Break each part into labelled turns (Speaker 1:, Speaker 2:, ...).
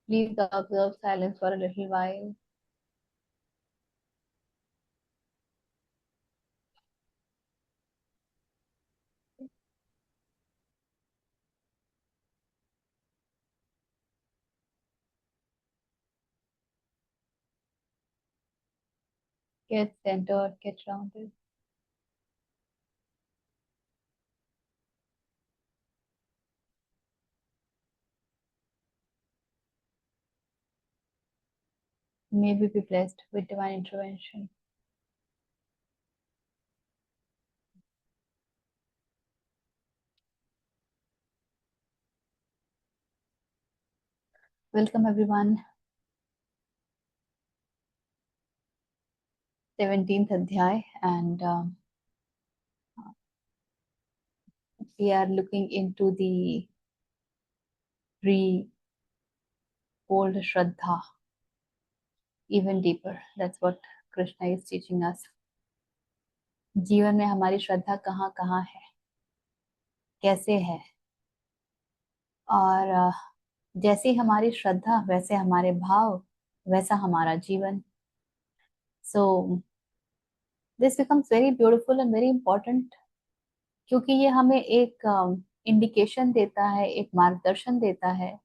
Speaker 1: Please observe silence for a little while. Get centered, get grounded. May we be blessed with divine intervention. Welcome everyone. 17th Adhyay, and we are looking into the threefold Shraddha even deeper. That's what Krishna is teaching us. जीवन में हमारी श्रद्धा कहाँ कहाँ है, कैसे है, और जैसी हमारी श्रद्धा वैसे हमारे भाव, वैसा हमारा जीवन. So this becomes very beautiful and very important, क्योंकि ये हमें एक इंडिकेशन देता है, एक मार्गदर्शन देता है,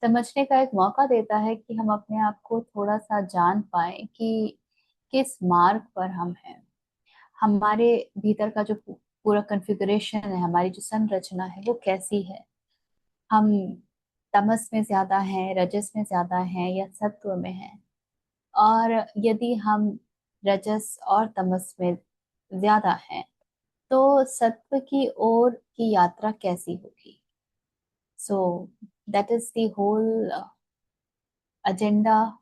Speaker 1: समझने का एक मौका देता है कि हम अपने आप को थोड़ा सा जान पाए कि किस मार्ग पर हम हैं. हमारे भीतर का जो पूरा कॉन्फ़िगरेशन है, हमारी जो संरचना है, वो कैसी है. हम तमस में ज्यादा हैं, रजस में ज्यादा हैं, या सत्व में हैं. और यदि हम रजस और तमस में ज्यादा हैं, तो सत्व की ओर की यात्रा कैसी होगी. So that is the whole agenda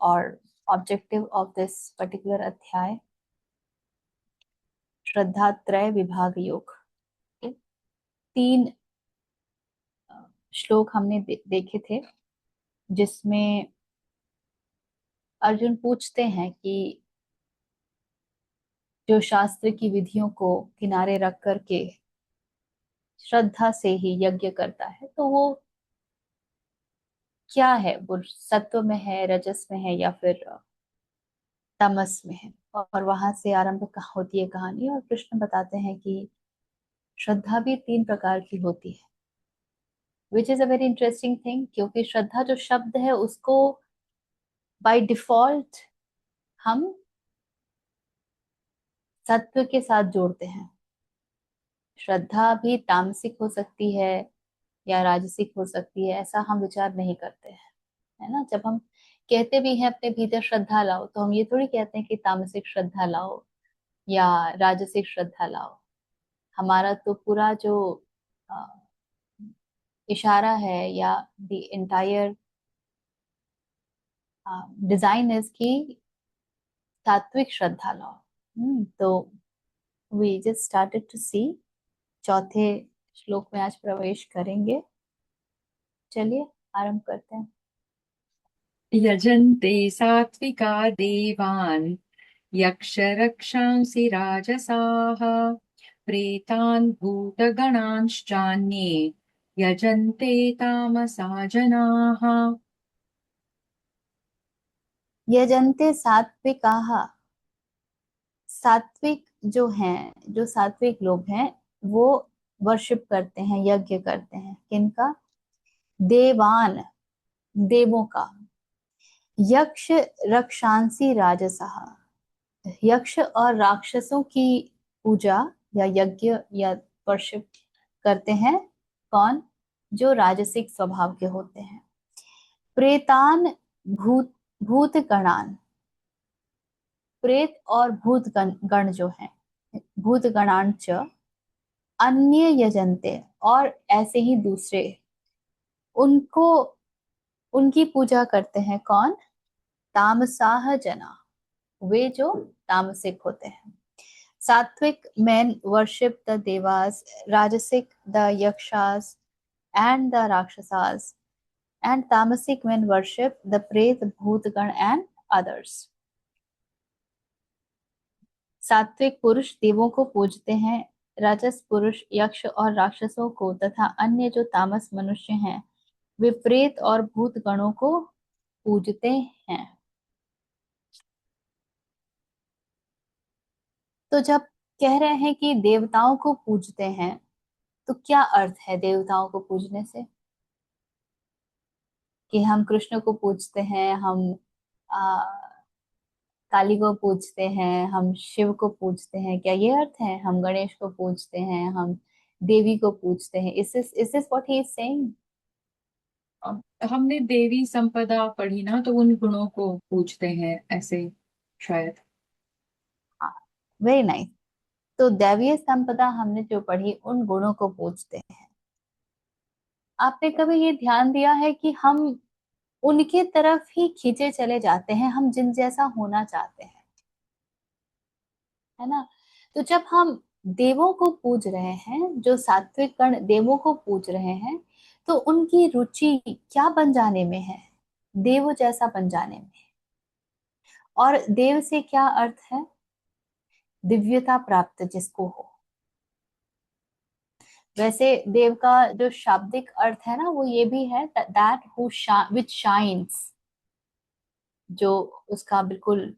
Speaker 1: और ऑब्जेक्टिव ऑफ दिस पर्टिकुलर अध्याय, श्रद्धा त्रय विभाग योग. तीन श्लोक हमने देखे थे, जिसमें अर्जुन पूछते हैं कि जो शास्त्र की विधियों को किनारे रख करके श्रद्धा से ही यज्ञ करता है, तो वो क्या है, वो सत्व में है, रजस में है, या फिर तमस में है. और वहां से आरंभ होती है कहानी, और कृष्ण बताते हैं कि श्रद्धा भी तीन प्रकार की होती है, which is a very interesting thing. क्योंकि श्रद्धा जो शब्द है, उसको बाय डिफॉल्ट हम सत्व के साथ जोड़ते हैं. श्रद्धा भी तामसिक हो सकती है या राजसिक हो सकती है, ऐसा हम विचार नहीं करते हैं, है ना. जब हम कहते भी हैं अपने भीतर श्रद्धा लाओ, तो हम ये थोड़ी कहते हैं कि तामसिक श्रद्धा लाओ या राजसिक श्रद्धा लाओ. हमारा तो पूरा जो अ, इशारा है, या द एंटायर डिजाइन इज की सात्विक श्रद्धा लाओ. तो वी जस्ट स्टार्टेड टू सी, चौथे श्लोक में आज प्रवेश करेंगे. चलिए आरंभ करते हैं.
Speaker 2: यजन्ते सात्विका देवान् यक्षरक्षांसि राजसाः प्रेतान् भूतगणांश्चान्ये यजन्ते तामसा जनाः.
Speaker 1: यजन्ते सात्विकाः. सात्विक जो हैं, जो सात्विक लोग हैं, वो वर्शिप करते हैं, यज्ञ करते हैं. किनका? देवान, देवों का. यक्ष रक्षांसी राजसः. यक्ष और राक्षसों की पूजा या यज्ञ या वर्शिप करते हैं. कौन? जो राजसिक स्वभाव के होते हैं. प्रेतान भूत भूत गणान. प्रेत और भूत गण जो हैं, भूत गणांच अन्य यजन्ते, और ऐसे ही दूसरे उनको, उनकी पूजा करते हैं. कौन? तामसाह जना, वे जो तामसिक होते हैं. सात्विक men worship the devas, rajasic the yakshas and the rakshasas, and tamasic men worship the pret, bhutgan and others. सात्विक पुरुष देवों को पूजते हैं, राजस पुरुष यक्ष और राक्षसों को, तथा अन्य जो तामस मनुष्य हैं, वे प्रेत और भूत गणों को पूजते हैं। तो जब कह रहे हैं कि देवताओं को पूजते हैं, तो क्या अर्थ है देवताओं को पूजने से? कि हम कृष्ण को पूजते हैं, हम काली को पूजते हैं, हम शिव को पूजते हैं, क्या ये अर्थ है? हम गणेश को पूजते हैं, हम देवी को पूजते हैं। इस this what he is saying?
Speaker 2: हमने देवी संपदा पढ़ी ना, तो उन गुणों को पूजते हैं ऐसे, शायद।
Speaker 1: Very nice. तो दैवीय संपदा हमने जो पढ़ी, उन गुणों को पूजते हैं। आपने कभी ये ध्यान दिया है कि हम उनके तरफ ही खींचे चले जाते हैं, हम जिन जैसा होना चाहते हैं, है ना? तो जब हम देवों को पूज रहे हैं, जो सात्विक गण देवों को पूज रहे हैं, तो उनकी रुचि क्या बन जाने में है? देव जैसा बन जाने में। और देव से क्या अर्थ है? दिव्यता प्राप्त जिसको हो। वैसे देव का जो शाब्दिक अर्थ है ना, वो ये भी है, दैट हु विच शाइन्स। जो उसका बिल्कुल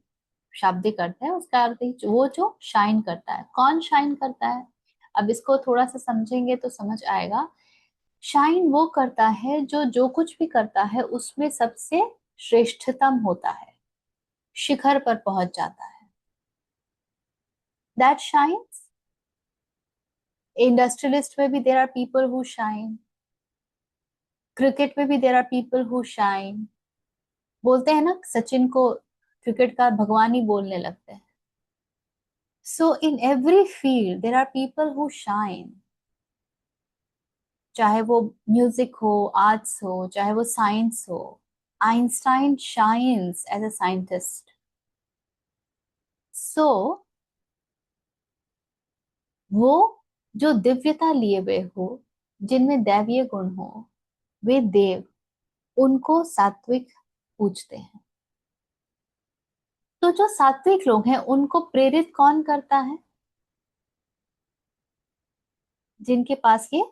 Speaker 1: शाब्दिक अर्थ है, उसका अर्थ है वो जो शाइन करता है। कौन शाइन करता है? अब इसको थोड़ा सा समझेंगे तो समझ आएगा। शाइन वो करता है जो जो कुछ भी करता है उसमें सबसे श्रेष्ठतम होता है, शिखर पर पहुंच जाता है। That shines. इंडस्ट्रियलिस्ट में भी there are people who shine, cricket में भी there are people who shine. बोलते हैं ना, सचिन को क्रिकेट का भगवान ही बोलने लगते हैं। So in every field there are people who shine. चाहे वो म्यूजिक हो, आर्ट्स हो, चाहे वो साइंस हो। Einstein shines as a scientist. So वो जो दिव्यता लिए हुए हो, जिनमें दैवीय गुण हो, वे देव, उनको सात्विक पूजते हैं। तो जो सात्विक लोग हैं उनको प्रेरित कौन करता है? जिनके पास ये,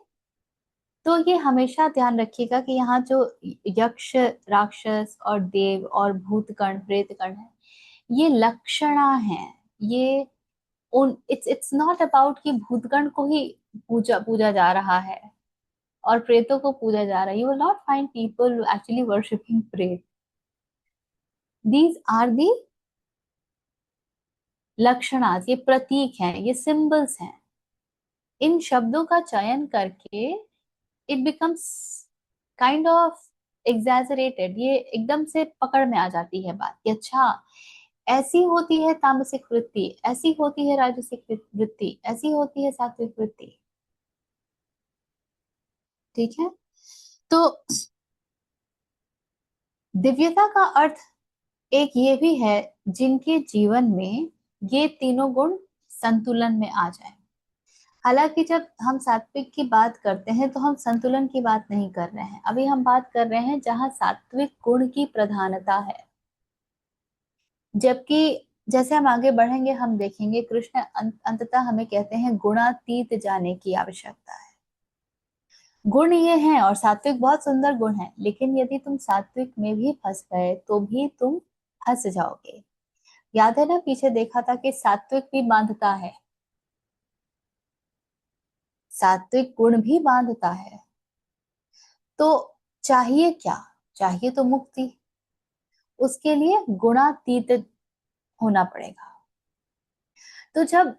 Speaker 1: तो ये हमेशा ध्यान रखिएगा कि यहाँ जो यक्ष, राक्षस और देव और भूतगण, प्रेतगण है, ये लक्षणा है। ये उन इट्स नॉट अबाउट कि भूतगण को ही पूजा पूजा जा रहा है और प्रेतों को पूजा जा रहा है। You will not find people actually worshipping प्रेत। दीज आर दी लक्षणास, ये प्रतीक हैं, ये सिंबल्स हैं। इन शब्दों का चयन करके it becomes kind of exaggerated. ये एकदम से पकड़ में आ जाती है बात कि अच्छा, ऐसी होती है तामसिक वृत्ति, ऐसी होती है राजसिक वृत्ति, ऐसी होती है सात्विक वृत्ति। ठीक है? तो दिव्यता का अर्थ एक ये भी है, जिनके जीवन में ये तीनों गुण संतुलन में आ जाए। हालांकि जब हम सात्विक की बात करते हैं तो हम संतुलन की बात नहीं कर रहे हैं, अभी हम बात कर रहे हैं जहां सात्विक गुण की प्रधानता है। जबकि जैसे हम आगे बढ़ेंगे हम देखेंगे कृष्ण अंततः हमें कहते हैं गुणातीत जाने की आवश्यकता है। गुण ये हैं और सात्विक बहुत सुंदर गुण है, लेकिन यदि तुम सात्विक में भी फंस गए तो भी तुम फंस जाओगे। याद है ना, पीछे देखा था कि सात्विक भी बांधता है, सात्विक गुण भी बांधता है। तो चाहिए क्या? चाहिए तो मुक्ति। उसके लिए गुणातीत होना पड़ेगा। तो जब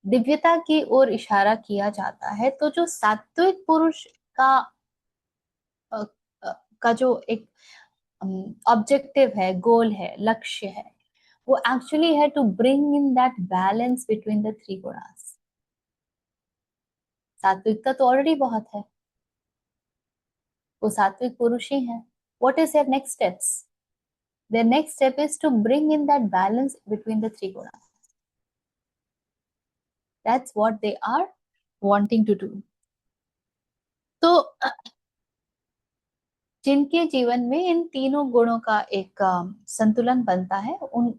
Speaker 1: दिव्यता की ओर इशारा किया जाता है, तो जो सात्विक पुरुष का अ, का जो एक ऑब्जेक्टिव है, गोल है, लक्ष्य है, वो एक्चुअली है to bring in that balance between the three gunas. सात्विकता तो ऑलरेडी बहुत है, वो सात्विक पुरुष ही है। What is their next steps? Their next step is to bring in that balance between the three gunas. That's what they are wanting to do. तो जिनके जीवन में इन तीनों गुणों का एक संतुलन बनता है, उन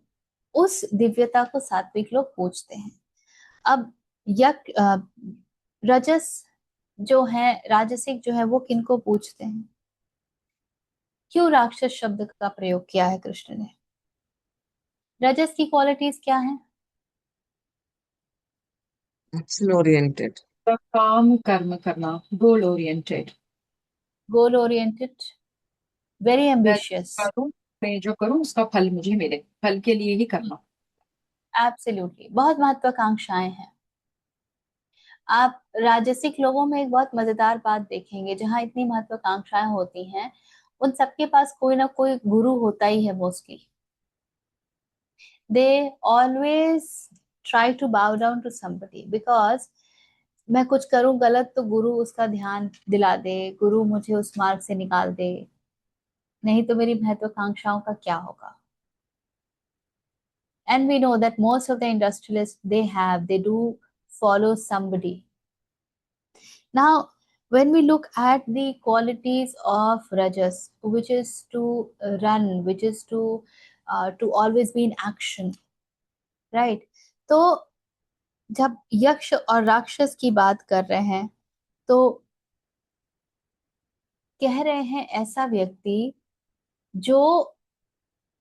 Speaker 1: उस दिव्यता को सात्विक लोग पूजते हैं। अब यक रजस जो है, राजसिक जो है, वो किनको पूजते हैं? क्यों राक्षस शब्द का प्रयोग किया है कृष्ण ने? रजस की क्वालिटीज क्या है?
Speaker 3: Action oriented.
Speaker 2: काम कर्म करना, goal oriented.
Speaker 1: Goal oriented, very
Speaker 2: मैं
Speaker 1: एम्बिशियस।
Speaker 2: करूं, मैं जो करूं उसका फल मुझे मिले, फल के लिए ही करना।
Speaker 1: एब्सोल्युटली, बहुत महत्वाकांक्षाएं हैं। आप राजसिक लोगों में एक बहुत मजेदार बात देखेंगे, जहां इतनी महत्वाकांक्षाएं होती हैं, उन सबके पास कोई ना कोई गुरु होता ही है mostly. They always try to bow down to somebody, because मैं कुछ करूं गलत तो गुरु उसका ध्यान दिला दे, गुरु मुझे उस मार्ग से निकाल दे, नहीं तो मेरी महत्वाकांक्षाओं का क्या होगा। And we know that most of the industrialists, they do follow somebody. Now, when we look at the qualities of rajas, which is to run, which is to always be in action, right? तो जब यक्ष और राक्षस की बात कर रहे हैं, तो कह रहे हैं ऐसा व्यक्ति जो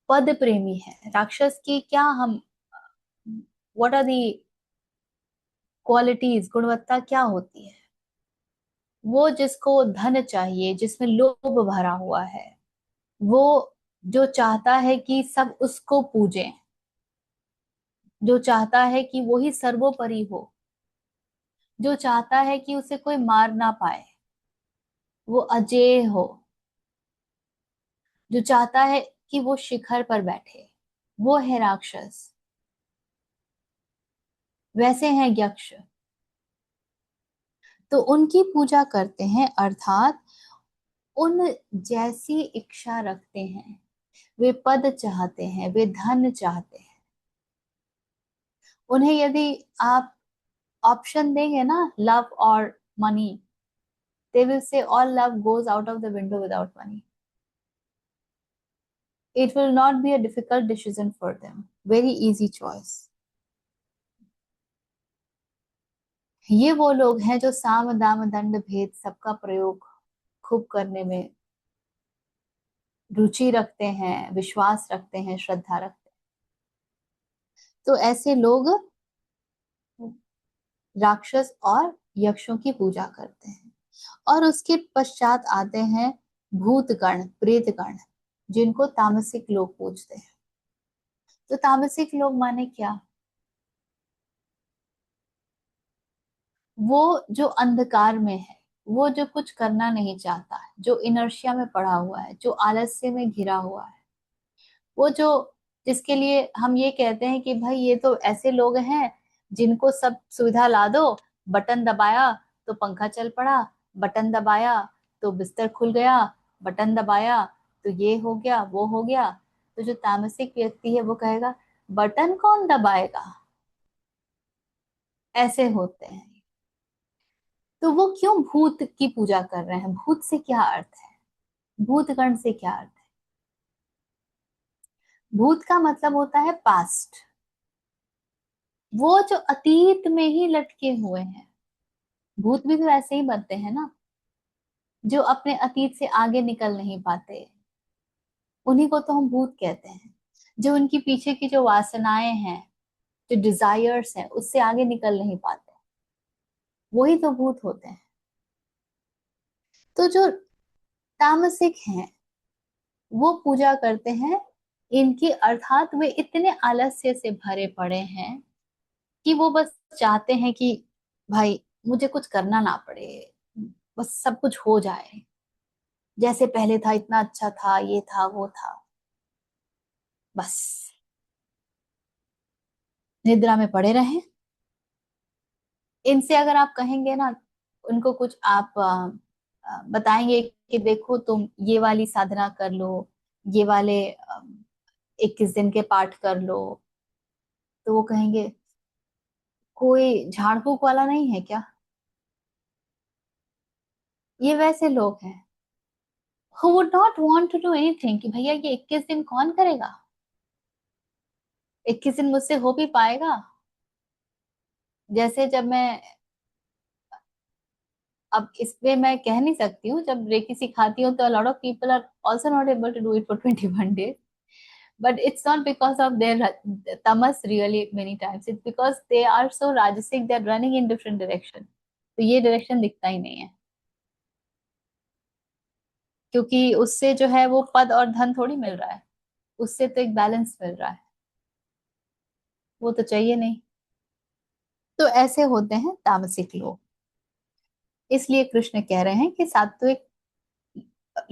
Speaker 1: पद प्रेमी है। राक्षस की क्या हम, व्हाट आर दी क्वालिटीज, गुणवत्ता क्या होती है? वो जिसको धन चाहिए, जिसमें लोभ भरा हुआ है, वो जो चाहता है कि सब उसको पूजें, जो चाहता है कि वो ही सर्वोपरि हो, जो चाहता है कि उसे कोई मार ना पाए, वो अजेय हो, जो चाहता है कि वो शिखर पर बैठे, वो है राक्षस। वैसे हैं यक्ष, तो उनकी पूजा करते हैं, अर्थात उन जैसी इच्छा रखते हैं। वे पद चाहते हैं, वे धन चाहते हैं। उन्हें यदि आप ऑप्शन देंगे ना, लव और money, they will say all love goes out of the window without money. It will not be a difficult decision for them, very easy choice. ये वो लोग हैं जो साम दाम दंड भेद सबका प्रयोग खूब करने में रुचि रखते हैं, विश्वास रखते हैं, श्रद्धा रखते हैं। तो ऐसे लोग राक्षस और यक्षों की पूजा करते हैं। और उसके पश्चात आते हैं भूतगण, प्रेतगण, जिनको तामसिक लोग पूजते हैं। तो तामसिक लोग माने क्या? वो जो अंधकार में है, वो जो कुछ करना नहीं चाहता है, जो इनर्शिया में पड़ा हुआ है, जो आलस्य में घिरा हुआ है, वो जो, जिसके लिए हम ये कहते हैं कि भाई ये तो ऐसे लोग हैं जिनको सब सुविधा ला दो, बटन दबाया तो पंखा चल पड़ा, बटन दबाया तो बिस्तर खुल गया, बटन दबाया तो ये हो गया, वो हो गया। तो जो तामसिक व्यक्ति है वो कहेगा बटन कौन दबाएगा, ऐसे होते हैं। तो वो क्यों भूत की पूजा कर रहे हैं? भूत से क्या अर्थ है? भूतगण से क्या अर्थ है? भूत का मतलब होता है पास्ट, वो जो अतीत में ही लटके हुए हैं। भूत भी तो ऐसे ही बनते हैं ना, जो अपने अतीत से आगे निकल नहीं पाते, उन्हीं को तो हम भूत कहते हैं। जो उनकी पीछे की जो वासनाएं हैं, जो डिजायर्स हैं, उससे आगे निकल नहीं पाते, वही तो भूत होते हैं। तो जो तामसिक हैं वो पूजा करते हैं इनकी, अर्थात वे इतने आलस्य से भरे पड़े हैं कि वो बस चाहते हैं कि भाई मुझे कुछ करना ना पड़े, बस सब कुछ हो जाए, जैसे पहले था इतना अच्छा था, ये था वो था, बस निद्रा में पड़े रहें। इनसे अगर आप कहेंगे ना, उनको कुछ आप बताएंगे कि देखो तुम ये वाली साधना कर लो, ये वाले 21 दिन के पाठ कर लो, तो वो कहेंगे कोई झाड़ फूक वाला नहीं है क्या? ये वैसे लोग हैं who would not want to do anything, कि भैया ये 21 दिन कौन करेगा, 21 दिन मुझसे हो भी पाएगा? जैसे जब मैं अब इस पे मैं कह नहीं सकती हूँ, जब रेकी सिखाती हूँ तो a lot of people are also not able to do it for 21 days. But it's not because of their tamas really many times. It's because they are so rajasic, they're running in different direction. तो ये direction दिखता ही नहीं है, क्योंकि उससे जो है वो पद और धन थोड़ी मिल रहा है, उससे तो एक बैलेंस मिल रहा है, वो तो चाहिए नहीं। तो ऐसे होते हैं तामसिक लोग। इसलिए कृष्ण कह रहे हैं कि सात्विक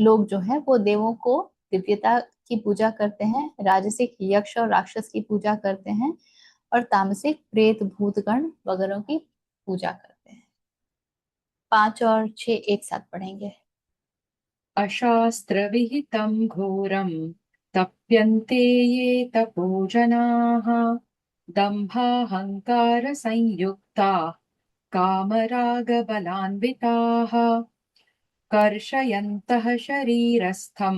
Speaker 1: लोग जो हैं वो देवों को दिव्यता की पूजा करते हैं, राजसिक यक्ष और राक्षस की पूजा करते हैं, और तामसिक प्रेत भूतगण वगैरह की पूजा करते हैं। 5 और 6 एक साथ पढ़ेंगे।
Speaker 2: अशास्त्र विहितं घोरं तप्यन्ते ये तपो जनाः दम्भाहंकार संयुक्ता कामरागबलान्विताः कर्षयन्तः शरीरस्थं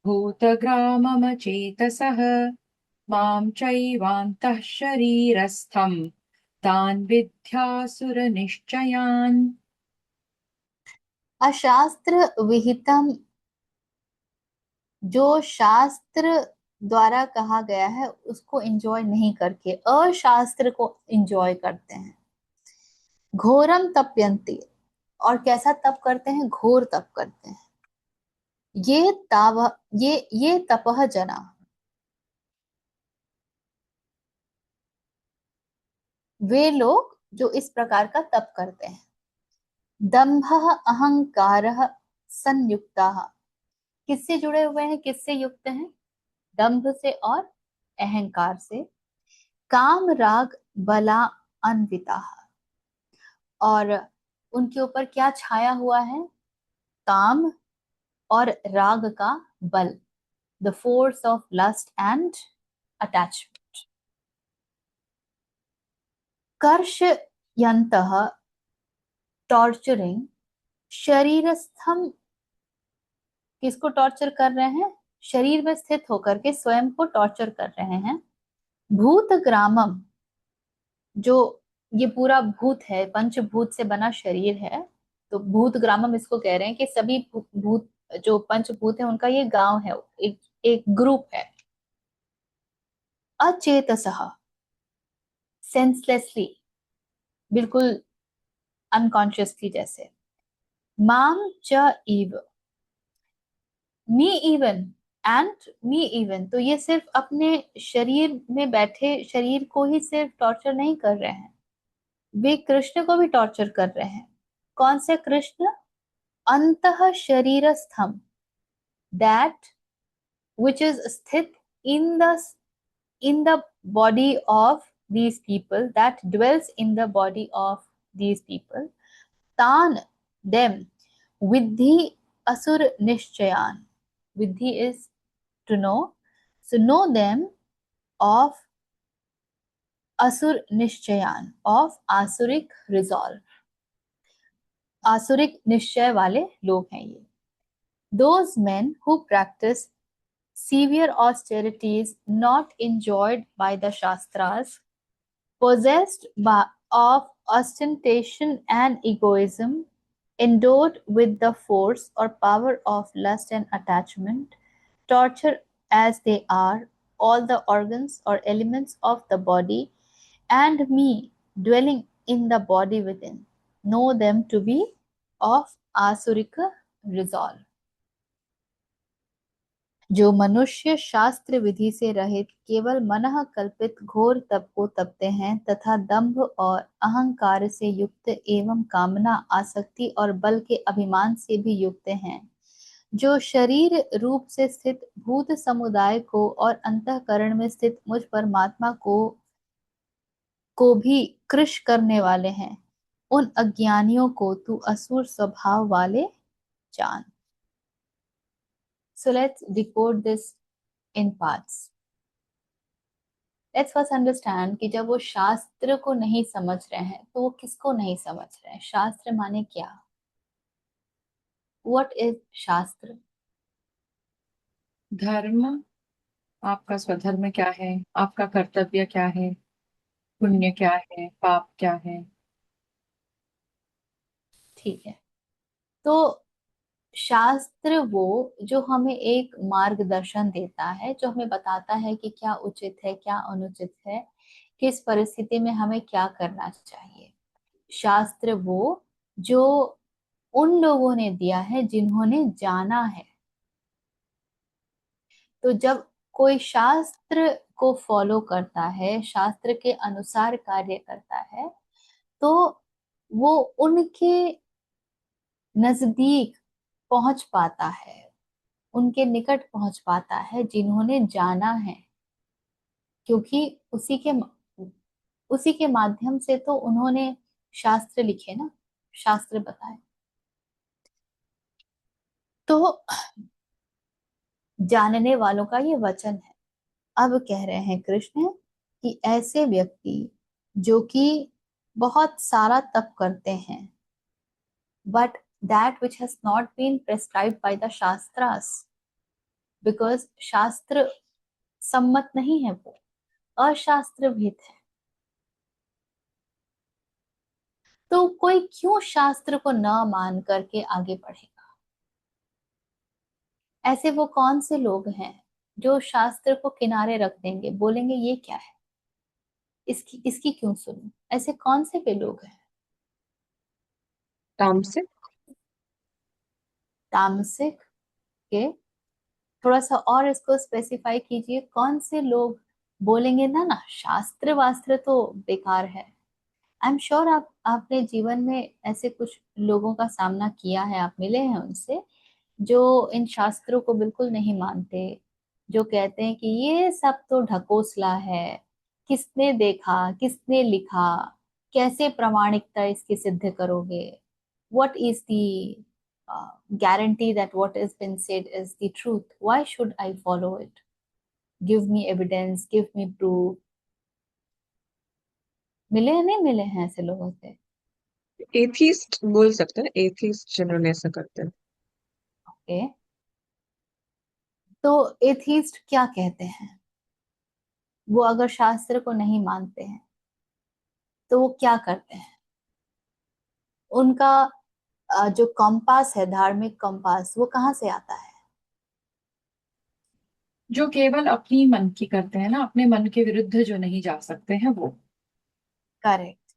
Speaker 2: भूतग्राममचेतसः मां चैवान्तः शरीरस्थं तान् विद्यासुरनिश्चयान्।
Speaker 1: अशास्त्र विहितम, जो शास्त्र द्वारा कहा गया है उसको एंजॉय नहीं करके अशास्त्र को एंजॉय करते हैं। घोरम तप्यन्ति, और कैसा तप करते हैं? घोर तप करते हैं। ये ताव ये तपह जना, वे लोग जो इस प्रकार का तप करते हैं। दंभ अहंकार संयुक्ता, किससे जुड़े हुए हैं, किससे युक्त हैं? दंभ से और अहंकार से। काम राग बला अन्विता, और उनके ऊपर क्या छाया हुआ है? काम और राग का बल, the force of lust and attachment. कर्षयन्तः, टॉर्चरिंग, शरीरस्थम, किसको टॉर्चर कर रहे हैं? शरीर में स्थित होकर के स्वयं को टॉर्चर कर रहे हैं। भूत ग्रामम, जो ये पूरा भूत है, पंचभूत से बना शरीर है, तो भूत ग्रामम इसको कह रहे हैं कि सभी भूत जो पंचभूत है उनका ये गांव है, एक एक ग्रुप है। अचेतसः, सेंसलेसली, बिल्कुल अनकॉन्शियसली जैसे। माम च इव, me even, and me even, तो ये सिर्फ अपने शरीर में बैठे शरीर को ही सिर्फ टॉर्चर नहीं कर रहे हैं, वे कृष्ण को भी टॉर्चर कर रहे हैं। कौन से कृष्ण? अंतः शरीरस्थम, दैट which is स्थित in the body of these people, that dwells in the body of these people, tan them viddhi asur nishchayan, viddhi is to know, so know them of asur nishchayan, of asuric resolve, आसुरिक निश्चय वाले लोग हैं ये। those men who practice severe austerities not enjoyed by the Shastras, possessed of ostentation and egoism, endowed with the force or power of lust and attachment, torture as they are all the organs or elements of the body, and me dwelling in the body within, know them to be of asurika resolve। जो मनुष्य शास्त्र विधि से रहित केवल मनः कल्पित घोर तप को तपते हैं तथा दंभ और अहंकार से युक्त एवं कामना, आसक्ति और बल के अभिमान से भी युक्त हैं, जो शरीर रूप से स्थित भूत समुदाय को और अंतःकरण में स्थित मुझ परमात्मा को भी कृश करने वाले हैं, उन अज्ञानियों को तू असुर स्वभाव वाले जान। So let's decode this in parts. Let's first understand कि जब वो शास्त्र को नहीं समझ रहे हैं तो वो किसको नहीं समझ रहे हैं? शास्त्र माने क्या? What is शास्त्र?
Speaker 2: धर्म, आपका स्वधर्म क्या है, आपका कर्तव्य क्या है, पुण्य क्या है, पाप क्या है।
Speaker 1: ठीक है, तो शास्त्र वो जो हमें एक मार्गदर्शन देता है, जो हमें बताता है कि क्या उचित है क्या अनुचित है, किस परिस्थिति में हमें क्या करना चाहिए। शास्त्र वो जो उन लोगों ने दिया है जिन्होंने जाना है। तो जब कोई शास्त्र को फॉलो करता है, शास्त्र के अनुसार कार्य करता है, तो वो उनके नजदीक पहुंच पाता है, उनके निकट पहुंच पाता है जिन्होंने जाना है। क्योंकि उसी के माध्यम से तो उन्होंने शास्त्र लिखे ना, शास्त्र बताए। तो जानने वालों का ये वचन है। अब कह रहे हैं कृष्ण कि ऐसे व्यक्ति जो कि बहुत सारा तप करते हैं, but that which has not been prescribed by the shastras, because शास्त्र सम्मत नहीं है, वो अशास्त्र भीत है। तो कोई क्यों शास्त्र को न मान करके आगे बढ़ेगा? ऐसे वो कौन से लोग हैं जो शास्त्र को किनारे रख देंगे, बोलेंगे ये क्या है, इसकी इसकी क्यों सुनूं? ऐसे कौन से वे लोग हैं?
Speaker 3: तामसिक।
Speaker 1: तामसिक के? थोड़ा सा और इसको स्पेसिफाई कीजिए, कौन से लोग बोलेंगे ना ना शास्त्र वास्त्र तो बेकार है। आई एम श्योर आपने जीवन में ऐसे कुछ लोगों का सामना किया है, आप मिले हैं उनसे, जो इन शास्त्रों को बिल्कुल नहीं मानते, जो कहते हैं कि ये सब तो ढकोसला है, किसने देखा किसने लिखा, कैसे प्रामाणिकता इसकी सिद्ध करोगे, what is the guarantee that what has been said is the truth, why should I follow it, give me evidence, give me proof। मिले हैं नहीं मिले हैं ऐसे लोगों से?
Speaker 3: एथीस्ट बोल सकते हैं, एथीस्ट जिन्होंने ऐसा करते हैं।
Speaker 1: ओके, तो एथीस्ट क्या कहते हैं? वो अगर शास्त्र को नहीं मानते हैं तो वो क्या करते हैं? उनका जो कंपास है, धार्मिक कंपास, वो कहाँ से आता है?
Speaker 2: जो केवल अपनी मन की करते हैं ना, अपने मन के विरुद्ध जो नहीं जा सकते हैं वो।
Speaker 1: करेक्ट।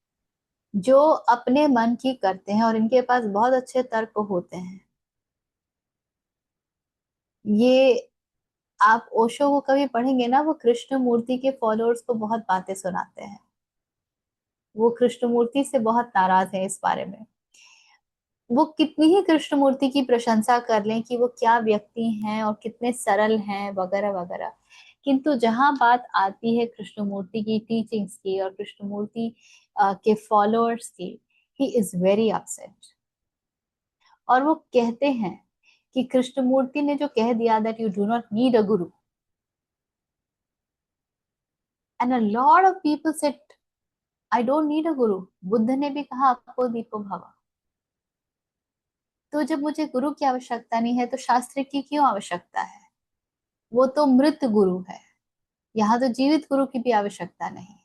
Speaker 1: जो अपने मन की करते हैं और इनके पास बहुत अच्छे तर्क होते हैं। ये आप ओशो को कभी पढ़ेंगे ना, वो कृष्ण मूर्ति के फॉलोअर्स को बहुत बातें सुनाते हैं। वो कृष्ण मूर्ति से बहुत नाराज है इस बारे में। वो कितनी ही कृष्ण मूर्ति की प्रशंसा कर लें कि वो क्या व्यक्ति हैं और कितने सरल हैं वगैरह वगैरह, किंतु जहां बात आती है कृष्ण मूर्ति की टीचिंग्स की और कृष्ण मूर्ति के फॉलोअर्स की, ही इज वेरी अपसेट। और वो कहते हैं कि कृष्णमूर्ति ने जो कह दिया that you do not need a guru, and a lot of people said I don't need a guru. Buddha ने भी कहा अप्पो दीपो भव। तो जब मुझे गुरु की आवश्यकता नहीं है तो शास्त्र की क्यों आवश्यकता है? वो तो मृत गुरु है, यहाँ तो जीवित गुरु की भी आवश्यकता नहीं।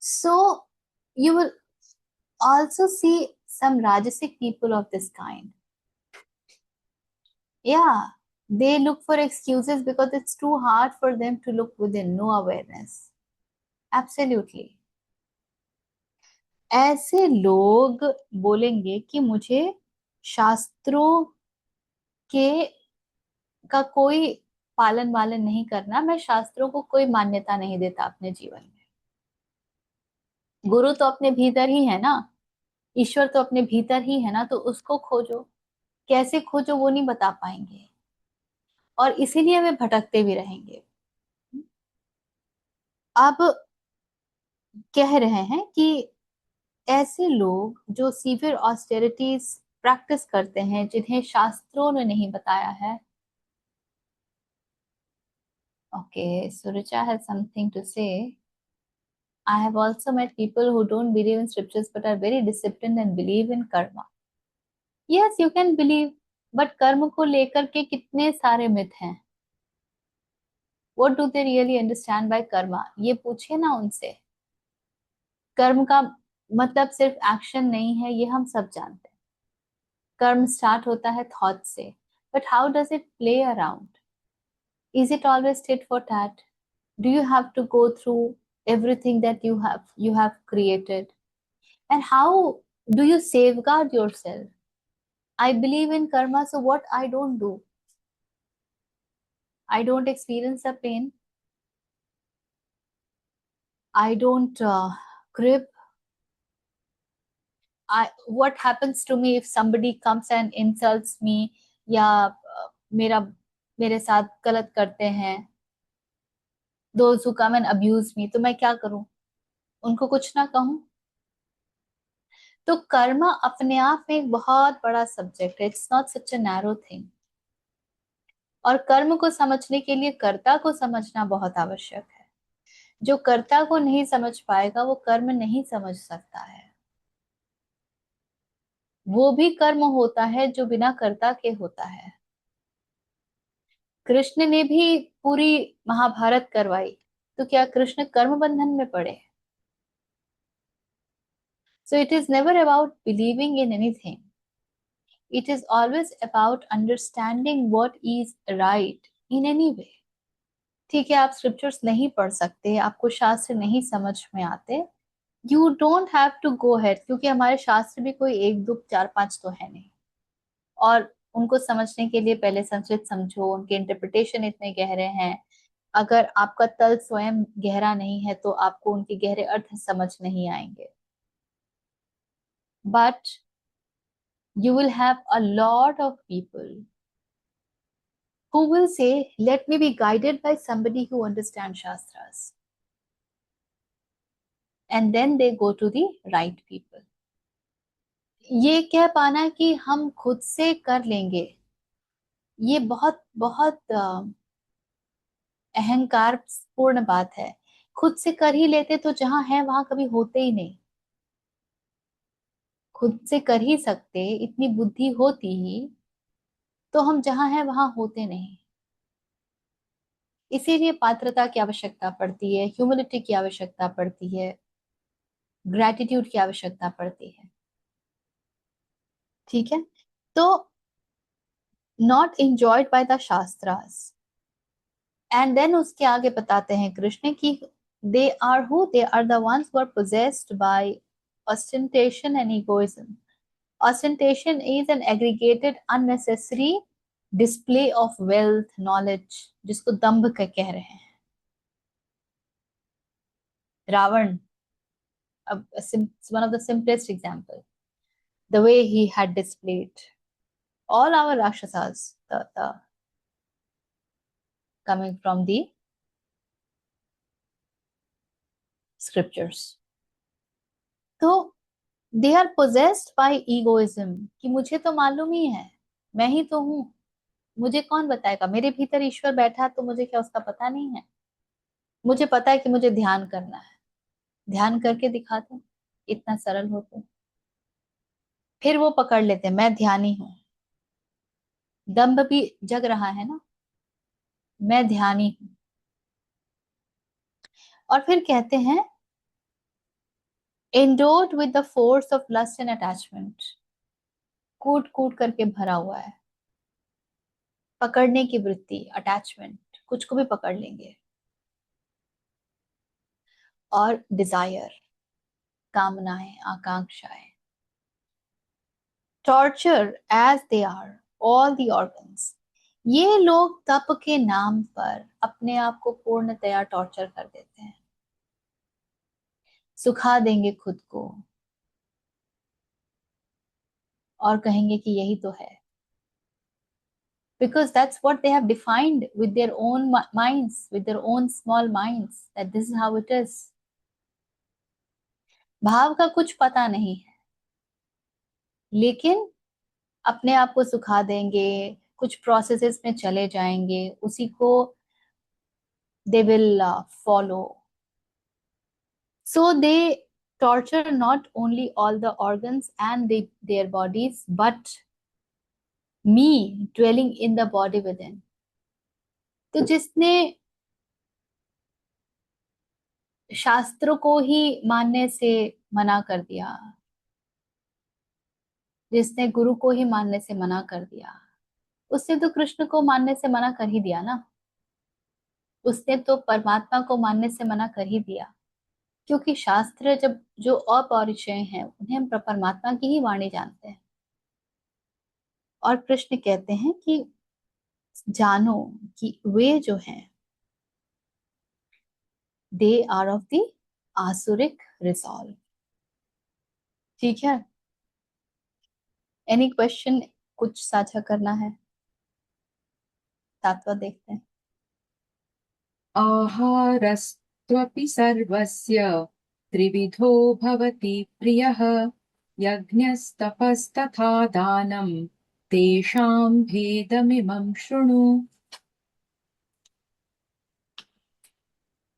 Speaker 1: So you will also see some rajasic people of this kind. Yeah, they look for excuses because it's too hard for them to look within, no awareness. Absolutely. ऐसे लोग बोलेंगे कि मुझे शास्त्रों के का कोई पालन वालन नहीं करना, मैं शास्त्रों को कोई मान्यता नहीं देता अपने जीवन में। गुरु तो अपने भीतर ही है ना, ईश्वर तो अपने भीतर ही है ना, तो उसको खोजो। कैसे खोजो वो नहीं बता पाएंगे, और इसीलिए वे भटकते भी रहेंगे। अब कह रहे हैं कि ऐसे लोग जो सीवियर ऑस्टेरिटीज प्रैक्टिस करते हैं, जिन्हें शास्त्रों ने नहीं बताया है। Okay, so Richa has something to say. I have also met people who don't believe in scriptures but are very disciplined and believe in karma. Yes, you can believe, but कर्म को लेकर के कितने सारे मिथ हैं। What do they really understand by karma? ये पूछे ना उनसे। कर्म का मतलब सिर्फ एक्शन नहीं है, ये हम सब जानते हैं। कर्म स्टार्ट होता है थॉट से, but how does it play around? Is it always tit for tat? Do you have to go through everything that you have created? And how do you safeguard yourself? I believe in karma, so what I don't do? I don't experience the pain. I don't grip. What happens to me if somebody comes and insults me, या मेरा मेरे साथ गलत करते हैं, those who come and abuse me, तो मैं क्या करूं? उनको कुछ ना कहूं? तो कर्म अपने आप में एक बहुत बड़ा सब्जेक्ट है, it's not such a narrow thing. और कर्म को समझने के लिए कर्ता को समझना बहुत आवश्यक है। जो कर्ता को नहीं समझ पाएगा वो कर्म नहीं समझ सकता है। वो भी कर्म होता है जो बिना कर्ता के होता है। कृष्ण ने भी पूरी महाभारत करवाई, तो क्या कृष्ण कर्म बंधन में पड़े? So it is never about believing in anything, it is always about understanding what is right in any way. ठीक है, आप स्क्रिप्चर्स नहीं पढ़ सकते, आपको शास्त्र नहीं समझ में आते, you don't have to go ahead, क्योंकि हमारे शास्त्र भी कोई एक दो चार पांच तो है नहीं। और उनको समझने के लिए पहले संस्कृत समझो, उनके इंटरप्रिटेशन इतने गहरे हैं। अगर आपका तल स्वयं गहरा नहीं है तो आपको उनके गहरे अर्थ समझ नहीं आएंगे। But you will have a lot of people who will say, let me be guided by somebody who understands shastras, and then they go to the right people. ये कह पाना कि हम खुद से कर लेंगे, ये बहुत बहुत अहंकार पूर्ण बात है। खुद से कर ही लेते तो जहां है वहां कभी होते ही नहीं। खुद से कर ही सकते, इतनी बुद्धि होती ही तो हम जहां हैं वहां होते नहीं। इसीलिए पात्रता की आवश्यकता पड़ती है, ह्यूमिलिटी की आवश्यकता पड़ती है, ग्रेटिट्यूड की आवश्यकता पड़ती है। ठीक है, तो not enjoyed by the shastras. And then उसके आगे बताते हैं कृष्ण की they are who they are the ones who are possessed by ostentation and egoism. Ostentation is an aggregated unnecessary display of wealth, knowledge, जिसको दंभ कह रहे हैं। Ravan, one of the simplest example, the way he had displayed all our rakshasas, the coming from the scriptures. तो they are possessed by egoism, कि मुझे तो मालूम ही है, मैं ही तो हूं, मुझे कौन बताएगा, मेरे भीतर ईश्वर बैठा तो मुझे क्या उसका पता नहीं है? मुझे पता है कि मुझे ध्यान करना है, ध्यान करके दिखा दो, इतना सरल हो तो। फिर वो पकड़ लेते हैं मैं ध्यानी हूं, दंभ भी जग रहा है ना, मैं ध्यानी हूं। और फिर कहते हैं endowed with the force of lust and attachment, कूट कूट करके भरा हुआ है, पकड़ने की वृत्ति, अटैचमेंट, कुछ को भी पकड़ लेंगे। और डिजायर, कामनाएं, आकांक्षाएं, torture as they are all the organs. ये लोग तप के नाम पर अपने आप को पूर्णतया टॉर्चर कर देते हैं, सुखा देंगे खुद को और कहेंगे कि यही तो है, because that's what they have defined with their own minds, with their own small minds, that this is how it is. भाव का कुछ पता नहीं है, लेकिन अपने आप को सुखा देंगे, कुछ प्रोसेसेस में चले जाएंगे, उसी को they will follow. So they torture not only all the organs and their bodies, but me dwelling in the body within. तो जिसने शास्त्र को ही मानने से मना कर दिया, जिसने गुरु को ही मानने से मना कर दिया, उसने तो कृष्ण को मानने से मना कर ही दिया ना, उसने तो परमात्मा को मानने से मना कर ही दिया। क्योंकि शास्त्र जब जो अपरिचय हैं उन्हें हम परमात्मा की ही वाणी जानते हैं। और कृष्ण कहते हैं कि जानो कि वे जो हैं they are of the asuric resolve. ठीक है, एनी क्वेश्चन, कुछ साझा करना है? सातवां देखते हैं।
Speaker 2: आहारस्त्वपि सर्वस्य त्रिविधो भवति प्रियः यज्ञस्तपस्तथा दानं तेषां भेदमिमं शृणु।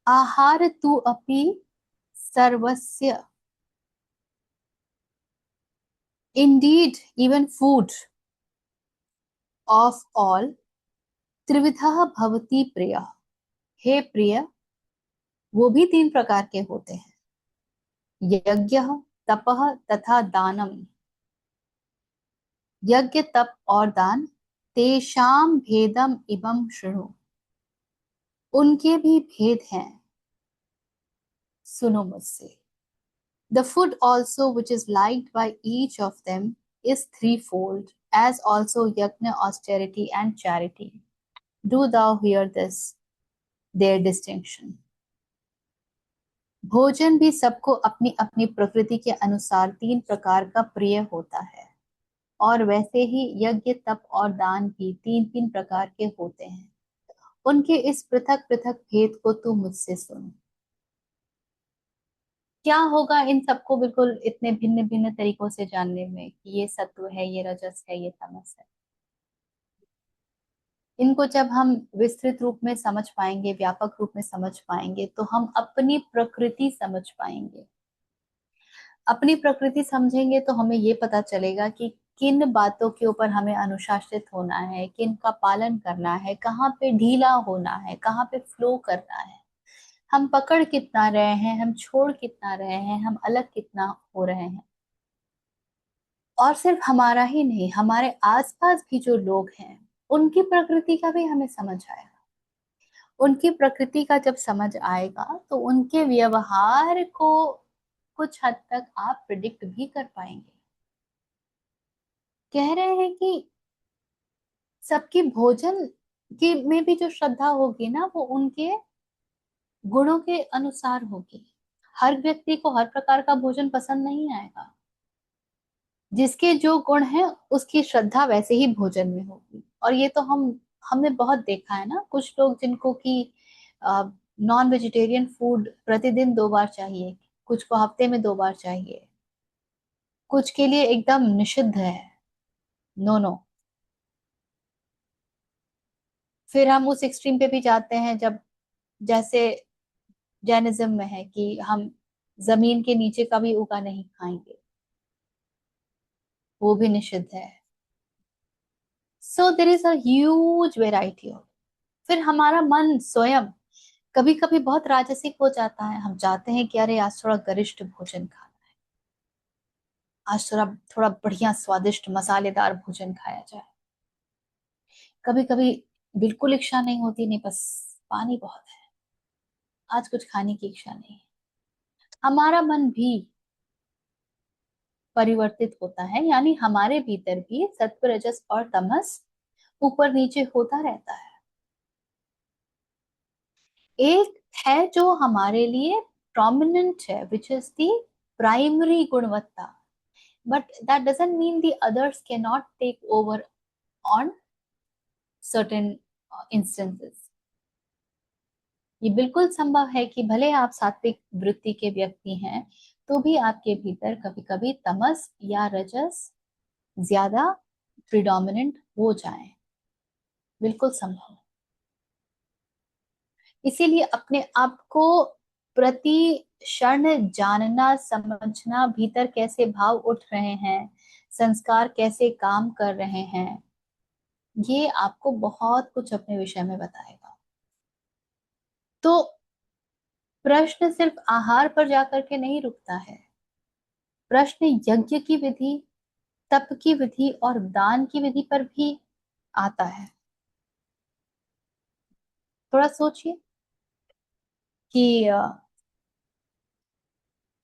Speaker 1: आहार तु अपि सर्वस्य, indeed even food of all, त्रिविधः भवति प्रिय, हे प्रिय वो भी तीन प्रकार के होते हैं, यज्ञ तपः तथा दानम। यज्ञ तप और दान, तेषाम भेदम इमं शृणु, उनके भी भेद हैं, सुनो मुझसे। The food also which is liked by each of them is threefold, as also yajna, austerity and charity. Do thou hear this, their distinction. भोजन भी सबको अपनी अपनी प्रकृति के अनुसार तीन प्रकार का प्रिय होता है, और वैसे ही यज्ञ तप और दान भी तीन तीन प्रकार के होते हैं। उनके इस पृथक पृथक भेद को तू मुझसे सुन। क्या होगा इन सबको बिल्कुल इतने भिन्न भिन्न तरीकों से जानने में कि ये सत्व है, ये रजस है, ये तमस है? इनको जब हम विस्तृत रूप में समझ पाएंगे, व्यापक रूप में समझ पाएंगे, तो हम अपनी प्रकृति समझ पाएंगे। अपनी प्रकृति समझेंगे तो हमें ये पता चलेगा कि किन बातों के ऊपर हमें अनुशासित होना है, किन का पालन करना है, कहाँ पे ढीला होना है, कहाँ पे फ्लो करना है, हम पकड़ कितना रहे हैं, हम छोड़ कितना रहे हैं, हम अलग कितना हो रहे हैं। और सिर्फ हमारा ही नहीं, हमारे आसपास भी जो लोग हैं उनकी प्रकृति का भी हमें समझ आएगा। उनकी प्रकृति का जब समझ आएगा तो उनके व्यवहार को कुछ हद तक आप प्रिडिक्ट भी कर पाएंगे। कह रहे हैं कि सबकी भोजन की में भी जो श्रद्धा होगी ना, वो उनके गुणों के अनुसार होगी। हर व्यक्ति को हर प्रकार का भोजन पसंद नहीं आएगा। जिसके जो गुण है उसकी श्रद्धा वैसे ही भोजन में होगी। और ये तो हमने बहुत देखा है ना, कुछ लोग जिनको कि नॉन वेजिटेरियन फूड प्रतिदिन 2 बार चाहिए, कुछ को हफ्ते में 2 बार चाहिए, कुछ के लिए एकदम निषिद्ध है, नो नो। फिर हम उस एक्सट्रीम पे भी जाते हैं जब, जैसे जैनिज्म में है कि हम जमीन के नीचे का भी उगा नहीं खाएंगे, वो भी निषिद्ध है। So there is a huge variety of. फिर हमारा मन स्वयं कभी कभी बहुत राजसिक हो जाता है। हम चाहते हैं कि अरे आज थोड़ा गरिष्ठ भोजन खाना है, आज थोड़ा थोड़ा बढ़िया स्वादिष्ट मसालेदार भोजन खाया जाए। कभी कभी बिल्कुल इच्छा नहीं होती, नहीं बस पानी बहुत है, आज कुछ खाने की इच्छा नहीं है। हमारा मन भी परिवर्तित होता है, यानी हमारे भीतर भी सत्व रजस और तमस ऊपर नीचे होता रहता है। एक है जो हमारे लिए प्रोमिनेंट है, विच इज दी प्राइमरी गुणवत्ता, but that doesn't mean the others cannot take over on certain instances. ये बिल्कुल संभव है कि भले आप सात्विक वृत्ति के व्यक्ति हैं तो भी आपके भीतर कभी कभी तमस या रजस ज्यादा प्रिडोमिनेंट हो जाए, बिल्कुल संभव। इसीलिए अपने आप को प्रति क्षण जानना, समझना, भीतर कैसे भाव उठ रहे हैं, संस्कार कैसे काम कर रहे हैं, ये आपको बहुत कुछ अपने विषय में बताएगा। तो प्रश्न सिर्फ आहार पर जाकर के नहीं रुकता है, प्रश्न यज्ञ की विधि, तप की विधि और दान की विधि पर भी आता है। थोड़ा सोचिए कि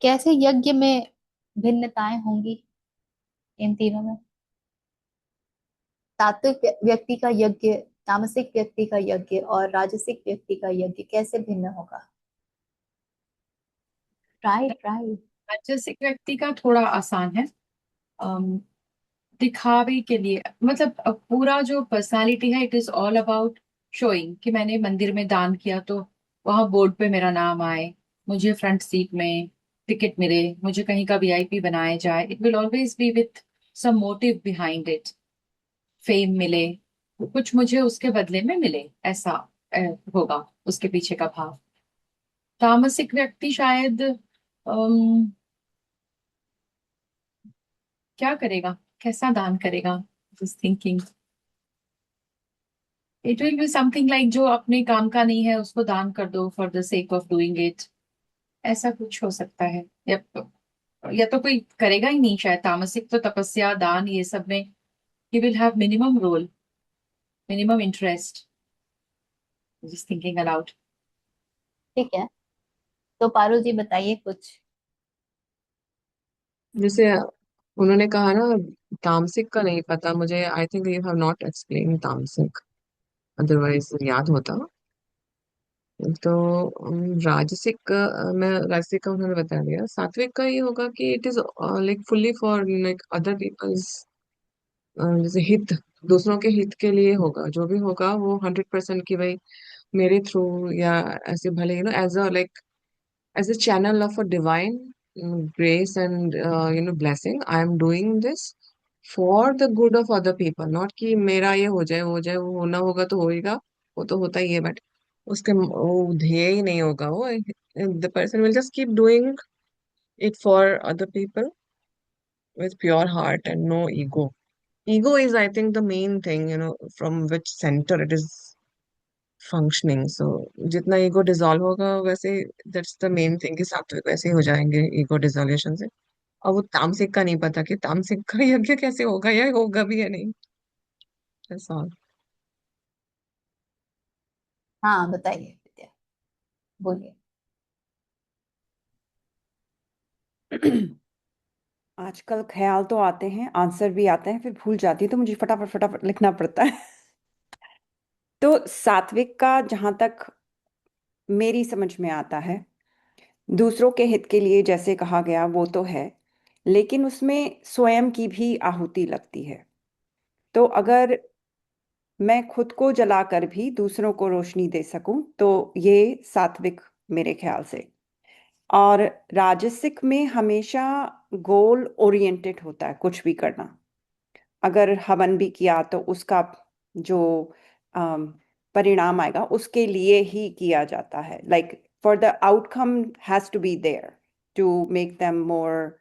Speaker 1: कैसे यज्ञ में भिन्नताएं होंगी इन तीनों में। सात्विक व्यक्ति का यज्ञ, तामसिक व्यक्ति का यज्ञ और राजसिक व्यक्ति का यज्ञ कैसे भिन्न होगा। Try try.
Speaker 2: राजसिक व्यक्ति का थोड़ा आसान है। अम, दिखावे के लिए, मतलब पूरा जो पर्सनालिटी है, it is all about showing कि मैंने मंदिर में दान किया तो वहां बोर्ड पे मेरा नाम आए, मुझे फ्रंट सीट में टिकट मिले, मुझे कहीं का वीआईपी बनाया जाए। It will always be with some motive behind it. Fame मिले, कुछ मुझे उसके बदले में मिले, ऐसा अ, होगा उसके पीछे का भाव। तामसिक व्यक्ति शायद क्या करेगा, कैसा दान करेगा, just thinking it will be something like जो अपने काम का नहीं है उसको दान कर दो for the sake of doing it. ऐसा कुछ हो सकता है। या तो कोई करेगा ही नहीं शायद। तामसिक तो तपस्या, दान, ये सब में ही will have minimum role, minimum interest. Just thinking aloud.
Speaker 1: ठीक है, तो पारुल जी बताइए कुछ।
Speaker 3: जैसे उन्होंने कहा ना, तामसिक का नहीं पता मुझे। I think you have not explain तामसिक, अदरवाइज याद होता। तो राजसिक मैं राजसिक का उन्होंने बता दिया। सात्विक का ये होगा कि it is like fully for like other peoples, जैसे हित, दूसरों के हित के लिए होगा। जो भी होगा वो 100% कि भाई मेरे थ्रू, या ऐसे भले as a like as a channel of a divine grace and blessing, I am doing this for the good of other people, not कि मेरा ये हो जाए वो हो जाए। वो होना होगा तो होएगा, वो तो होता ही है, बट उसके वो ध्येय ही नहीं होगा वो। the person will just keep doing it for other people with pure heart and no ego. Ego is, I think, the main thing, from which center it is functioning. So जितना ego dissolve होगा वैसे, that's the main thing कि सात्विक वैसे ही हो जाएंगे ego dissolution से। और वो तामसिक का नहीं पता कि तामसिक का यज्ञ कैसे होगा या होगा भी या नहीं। ऐसा।
Speaker 1: हाँ बताइए विद्या, बोलिए।
Speaker 4: आजकल ख्याल तो आते हैं, आंसर भी आते हैं, फिर भूल जाती हूँ, तो मुझे फटाफट फटाफट लिखना पड़ता है। तो सात्विक का जहां तक मेरी समझ में आता है, दूसरों के हित के लिए जैसे कहा गया वो तो है, लेकिन उसमें स्वयं की भी आहुति लगती है। तो अगर मैं खुद को जलाकर भी दूसरों को रोशनी दे सकूं तो ये सात्विक मेरे ख्याल से। और राजसिक में हमेशा गोल ओरिएंटेड होता है कुछ भी करना। अगर हवन भी किया तो उसका जो अम, परिणाम आएगा उसके लिए ही किया जाता है। Like for the outcome has to be there to make them more,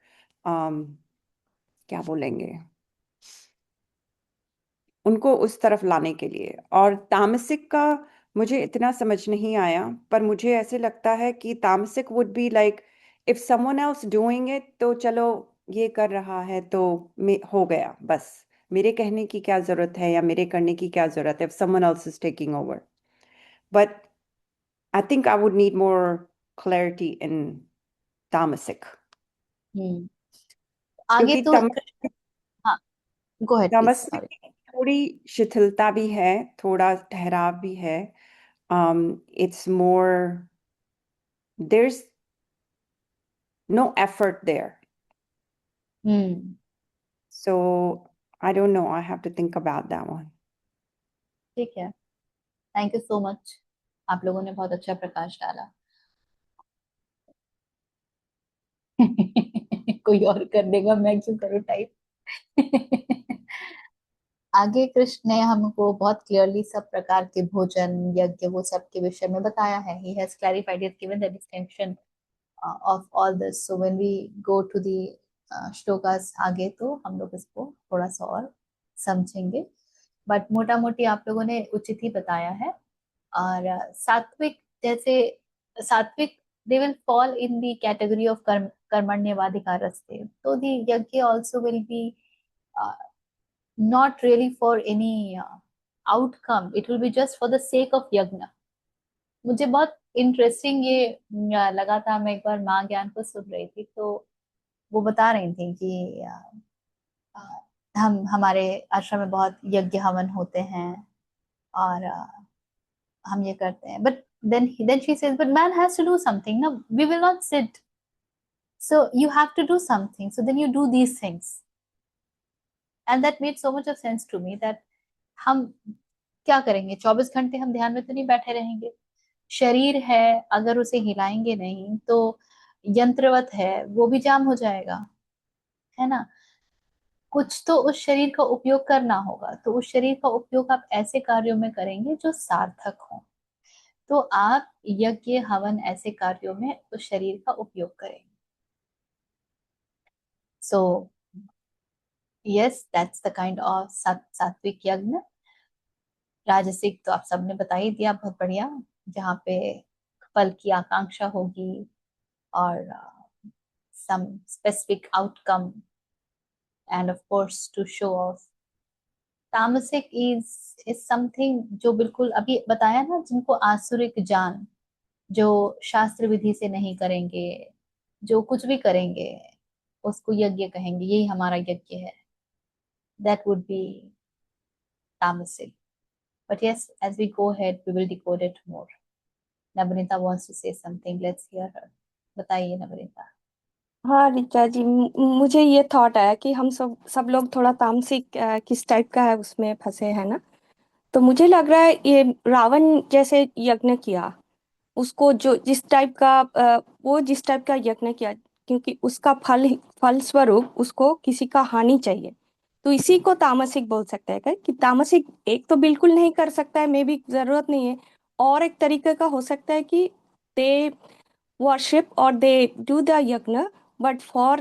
Speaker 4: क्या बोलेंगे, उनको उस तरफ लाने के लिए। और तामसिक का मुझे इतना समझ नहीं आया, पर मुझे ऐसे लगता है कि तामसिक would be like if someone else doing it, तो चलो ये कर रहा है तो हो गया बस, मेरे कहने की क्या जरूरत है या मेरे करने की क्या जरूरत है, if someone else is taking over. But I think I would need more clarity in तामसिक।
Speaker 1: हम्म, आगे
Speaker 4: क्योंकि
Speaker 1: तो हाँ, go ahead please,
Speaker 4: Tamas
Speaker 1: sorry.
Speaker 4: में थोड़ी शिथिलता भी है, थोड़ा ठहराव भी है। It's more, there's no effort there.
Speaker 1: Hmm,
Speaker 4: So I don't know. I have to think about that one.
Speaker 1: ठीक है, थैंक यू सो मच, आप लोगों ने बहुत अच्छा प्रकाश डाला। कोई और कर देगा, मैं क्यों करूँ टाइप। आगे कृष्ण ने हमको बहुत क्लियरली सब प्रकार के भोजन यज्ञ वो सब के विषय में बताया है। He has clarified, he has given the distinction of all this. So when we go to the shlokas आगे, तो हम लोग इसको थोड़ा सा और समझेंगे। बट मोटा मोटी आप लोगों ने उचित ही बताया है। और सात्विक, जैसे सात्विक, they will fall in the category of कर्मण्यवाधिकारस्ते, तो the यज्ञ also will be not really for any outcome. It will be just for the sake of yajna. मुझे बहुत इंटरेस्टिंग ये लगा था। मैं एक बार माँ ज्ञान को सुन रही थी, तो वो बता रही थी कि अ, हम हमारे आश्रम में बहुत यज्ञ हवन होते हैं और हम ये करते हैं, but then she says, but man has to do something. No, we will not sit. So you have to do something. So then you do these things. And that made so much of sense to me that हम क्या करेंगे? 24 घंटे हम ध्यान में तो नहीं बैठे रहेंगे। शरीर है, अगर उसे हिलाएंगे नहीं तो यंत्रवत है, वो भी जाम हो जाएगा, है ना? कुछ तो उस शरीर का उपयोग करना होगा, तो उस शरीर का उपयोग आप ऐसे कार्यों में करेंगे जो सार्थक हों। तो आप यज्ञ हवन ऐसे कार्यों में उस शरीर का उपयोग करेंगे। So yes, that's the kind of सात्विक यज्ञ। राजसिक तो आप सबने बता ही दिया, बहुत बढ़िया, जहाँ पे फल की आकांक्षा होगी और some specific outcome and of course to show off. तामसिक is something जो बिल्कुल अभी बताया ना, जिनको आसुरिक जान, जो शास्त्र विधि से नहीं करेंगे, जो कुछ भी करेंगे उसको यज्ञ कहेंगे, यही हमारा यज्ञ है, that would be तामसिक. But yes, as we go ahead we will decode it more. Navnita wants to say something, let's hear her. बताइए नवनीता।
Speaker 5: हाँ ऋचा जी, मुझे ये थॉट आया कि हम सब लोग थोड़ा तामसिक किस टाइप का है उसमें फंसे हैं ना। तो मुझे लग रहा है ये रावण जैसे यज्ञ किया, उसको जो जिस टाइप का वो जिस टाइप का यज्ञ किया, क्योंकि उसका फल स्वरूप उसको किसी का हानि चाहिए, तो इसी को तामसिक बोल सकते हैं क्या? कि तामसिक एक तो बिल्कुल नहीं कर सकता है, मे भी जरूरत नहीं है, और एक तरीके का हो सकता है कि दे worship or they do the yagna but for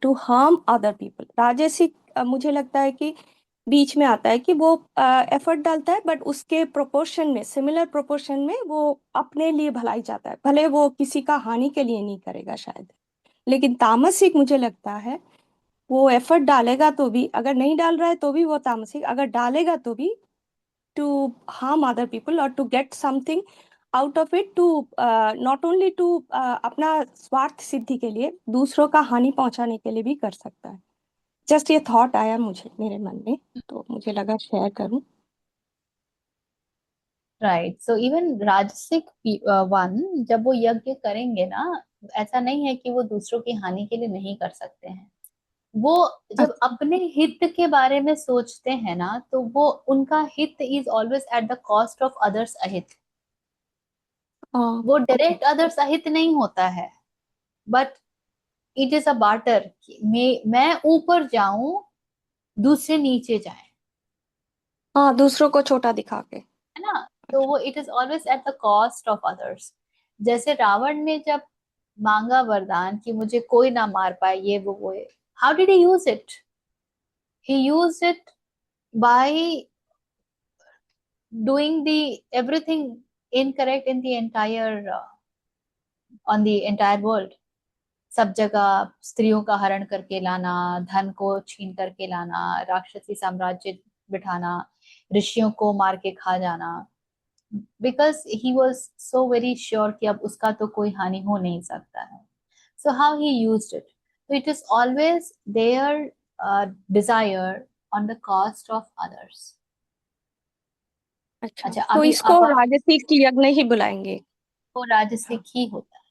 Speaker 5: to harm other people. राजसिक मुझे लगता है कि बीच में आता है कि वो एफर्ट डालता है बट उसके प्रोपोर्शन में, सिमिलर प्रोपोर्शन में वो अपने लिए भलाई चाहता है, भले वो किसी का हानि के लिए नहीं करेगा शायद। लेकिन तामसिक मुझे लगता है वो एफर्ट डालेगा तो भी, अगर नहीं डाल रहा है तो भी वो तामसिक, अगर डालेगा तो भी to harm other people or to get something out of it, to not only to अपना स्वार्थ सिद्धि के लिए, दूसरों का हानि पहुंचाने के लिए भी कर सकता है। जस्ट ये थॉट आया मुझे मेरे मन में, तो मुझे लगा शेयर करूं।
Speaker 1: राइट, सो इवन राजसिक वन जब वो यज्ञ करेंगे ना, ऐसा नहीं है कि वो दूसरों की हानि के लिए नहीं कर सकते हैं। वो जब अपने हित के बारे में सोचते हैं ना, तो वो उनका हित is always at the cost of others अहित। वो डायरेक्ट अदर्स अहित नहीं होता है, but it is a barter. मैं ऊपर जाऊं, दूसरे नीचे जाए,
Speaker 5: हाँ, दूसरों को छोटा दिखा के,
Speaker 1: है ना? तो वो it is always at the cost of others. जैसे रावण ने जब मांगा वरदान कि मुझे कोई ना मार पाए, ये वो how did he use it? He used it by doing the everything incorrect in the entire on the entire world. सब जगह स्त्रियों का हरण करके लाना, धन को छीन करके लाना, राक्षसी साम्राज्य बिठाना, ऋषियों को मार के खा जाना, because he was so very sure कि अब उसका तो कोई हानि हो नहीं सकता है। So how he used it, so it is always their desire on the cost of others.
Speaker 5: अच्छा,
Speaker 1: अच्छा,
Speaker 5: तो
Speaker 1: अभी
Speaker 5: इसको
Speaker 1: अब
Speaker 5: राजसिक यज्ञ ही बुलाएंगे।
Speaker 1: वो राजसिक ही होता है।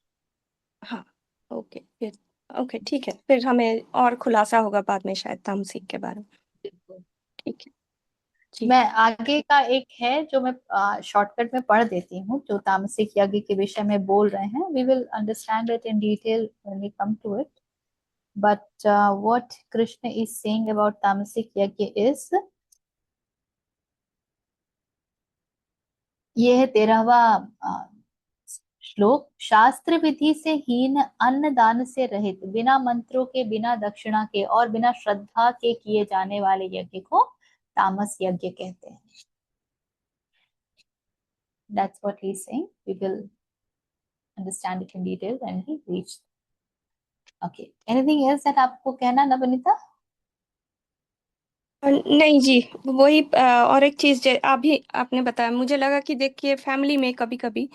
Speaker 5: हाँ, ओके, फिर ओके, ठीक है, फिर हमें और खुलासा होगा बाद में शायद तामसिक के बारे में।
Speaker 1: बिल्कुल।
Speaker 5: ठीक है जी।
Speaker 1: मैं आगे का एक है जो मैं शॉर्टकट में पढ़ देती हूँ, जो तामसिक यज्ञ के विषय में बोल रहे हैं। We will understand it in detail when we come to it, but what Krishna is saying about tamasic yagya is, ये है 13वां श्लोक। शास्त्र विधि से हीन, अन्न दान से रहित, बिना मंत्रों के, बिना दक्षिणा के और बिना श्रद्धा के किए जाने वाले यज्ञ को तामस यज्ञ कहते हैं। That's what he's saying. We will understand it in detail when he reaches. Okay. Anything else that आपको कहना, नवनीता?
Speaker 5: नहीं जी, वही और एक चीज अभी आपने बताया, मुझे लगा कि देखिए फैमिली में कभी कभी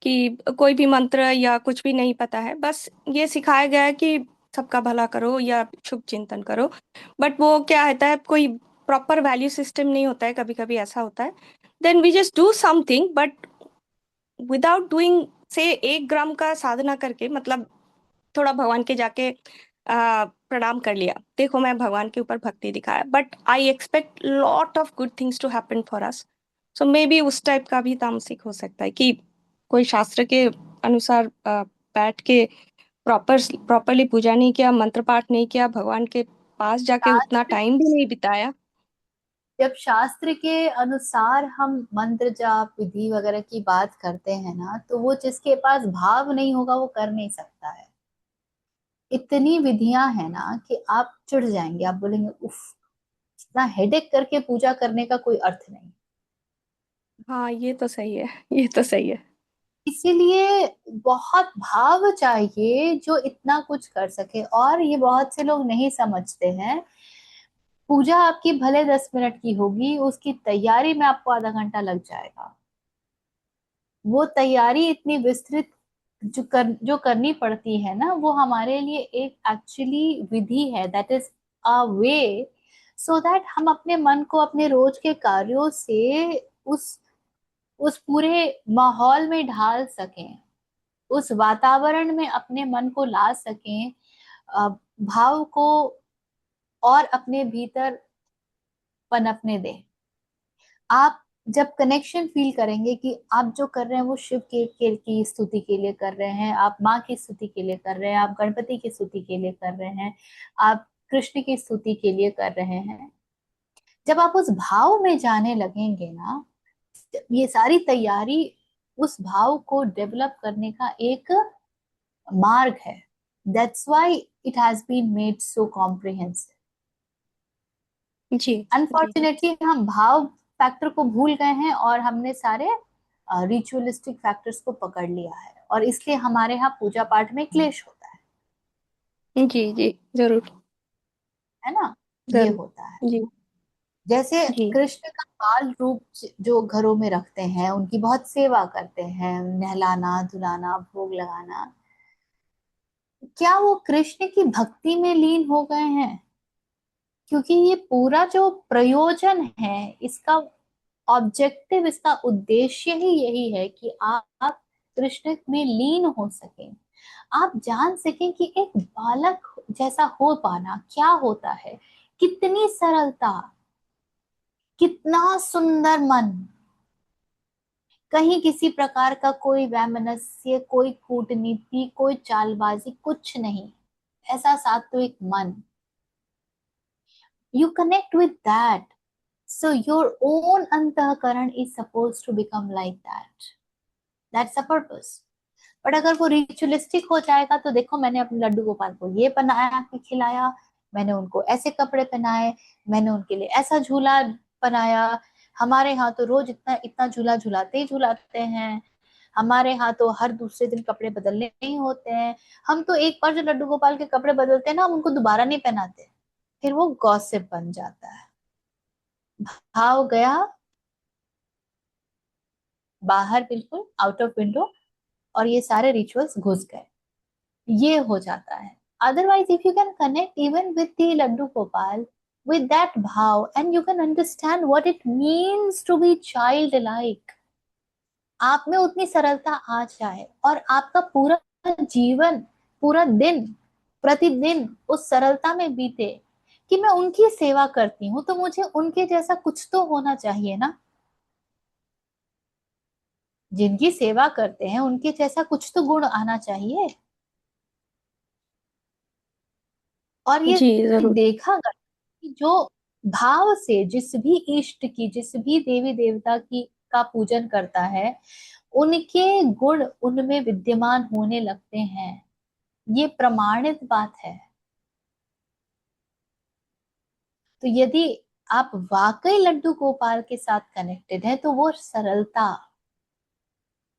Speaker 5: कि कोई भी मंत्र या कुछ भी नहीं पता है, बस ये सिखाया गया है कि सबका भला करो या शुभ चिंतन करो, बट वो क्या होता है, कोई प्रॉपर वैल्यू सिस्टम नहीं होता है, कभी कभी ऐसा होता है, then we just do something but without doing, से 1 ग्राम का साधना करके, मतलब थोड़ा भगवान के जाके प्रणाम कर लिया, देखो मैं भगवान के ऊपर भक्ति दिखाया, but I expect lot of good things to happen for us. So maybe उस टाइप का भी तामसिक हो सकता है कि कोई शास्त्र के अनुसार बैठ के प्रॉपरली पूजा नहीं किया, मंत्र पाठ नहीं किया, भगवान के पास जाके उतना
Speaker 1: शास्त्र
Speaker 5: टाइम भी नहीं बिताया।
Speaker 1: जब शास्त्र के अनुसार हम मंत्र जाप विधि वगैरह की बात करते हैं ना, तो वो जिसके पास भाव नहीं होगा वो कर नहीं सकता है। इतनी विधियां हैं ना कि आप चिढ़ जाएंगे, आप बोलेंगे उफ, इतना हेडेक करके पूजा करने का कोई अर्थ नहीं।
Speaker 5: हाँ ये तो सही है, ये तो सही है।
Speaker 1: इसीलिए बहुत भाव चाहिए जो इतना कुछ कर सके, और ये बहुत से लोग नहीं समझते हैं। पूजा आपकी भले 10 मिनट की होगी, उसकी तैयारी में आपको आधा घंटा लग जाएगा। वो तैयारी इतनी विस्तृत जो करनी पड़ती है ना, वो हमारे लिए एक एक्चुअली विधि है, that is a way, so that हम अपने मन को अपने रोज के कार्यों से उस उस पूरे माहौल में ढाल सकें, उस वातावरण में अपने मन को ला सकें, भाव को और अपने भीतर पनपने दें। आप जब कनेक्शन फील करेंगे कि आप जो कर रहे हैं वो शिव की स्तुति के लिए कर रहे हैं, आप माँ की स्तुति के लिए कर रहे हैं, आप गणपति की स्तुति के लिए कर रहे हैं, आप कृष्ण की स्तुति के लिए कर रहे हैं, जब आप उस भाव में जाने लगेंगे ना, ये सारी तैयारी उस भाव को डेवलप करने का एक मार्ग है। That's why it has been made so comprehensive.
Speaker 5: जी जी।
Speaker 1: अनफॉर्चुनेटली हम भाव फैक्टर को भूल गए हैं और हमने सारे रिचुअलिस्टिक फैक्टर्स को पकड़ लिया है, और इसलिए हमारे यहाँ पूजा पाठ में क्लेश होता
Speaker 5: जी जी जरूर।
Speaker 1: है ना। ये
Speaker 5: जरूर।
Speaker 1: होता है।
Speaker 5: जी
Speaker 1: जैसे
Speaker 5: जी।
Speaker 1: कृष्ण का बाल रूप जो घरों में रखते हैं, उनकी बहुत सेवा करते हैं, नहलाना धुलाना भोग लगाना, क्या वो कृष्ण की भक्ति में लीन हो गए हैं? क्योंकि ये पूरा जो प्रयोजन है, इसका ऑब्जेक्टिव, इसका उद्देश्य ही यही है कि आप कृष्ण में लीन हो सकें, आप जान सकें कि एक बालक जैसा हो पाना क्या होता है, कितनी सरलता, कितना सुंदर मन, कहीं किसी प्रकार का कोई वैमनस्य, कोई कूटनीति, कोई चालबाजी, कुछ नहीं, ऐसा सात्विक मन। You connect with that. So your own antahkaran is supposed to become like that. That's the purpose. But अगर वो रिचुअलिस्टिक हो जाएगा तो देखो, मैंने अपने लड्डू गोपाल को ये बनाया कि खिलाया, मैंने उनको ऐसे कपड़े पहनाए, मैंने उनके लिए ऐसा झूला बनाया, हमारे यहाँ तो रोज इतना इतना झूला झूलाते ही झूलाते हैं, हमारे यहाँ तो हर दूसरे दिन कपड़े बदलने ही होते हैं, हम तो एक बार जो लड्डू गोपाल के कपड़े बदलते हैं ना, हम उनको दोबारा नहीं पहनाते। फिर वो गॉसिप बन जाता है, भाव गया बाहर, बिल्कुल आउट ऑफ विंडो, और ये सारे रिचुअल्स घुस गए, ये हो जाता है। Otherwise if you can connect even with the Laddu Gopal with that bhav, and you can understand what it means to be childlike, आप में उतनी सरलता आ जाए और आपका पूरा जीवन, पूरा दिन, प्रतिदिन उस सरलता में बीते कि मैं उनकी सेवा करती हूँ तो मुझे उनके जैसा कुछ तो होना चाहिए ना, जिनकी सेवा करते हैं उनके जैसा कुछ तो गुण आना चाहिए। और ये
Speaker 5: जी जरूर।
Speaker 1: देखा गया कि जो भाव से जिस भी इष्ट की, जिस भी देवी देवता की का पूजन करता है, उनके गुण उनमें विद्यमान होने लगते हैं, ये प्रमाणित बात है। तो यदि आप वाकई लड्डू गोपाल के साथ कनेक्टेड है, तो वो सरलता,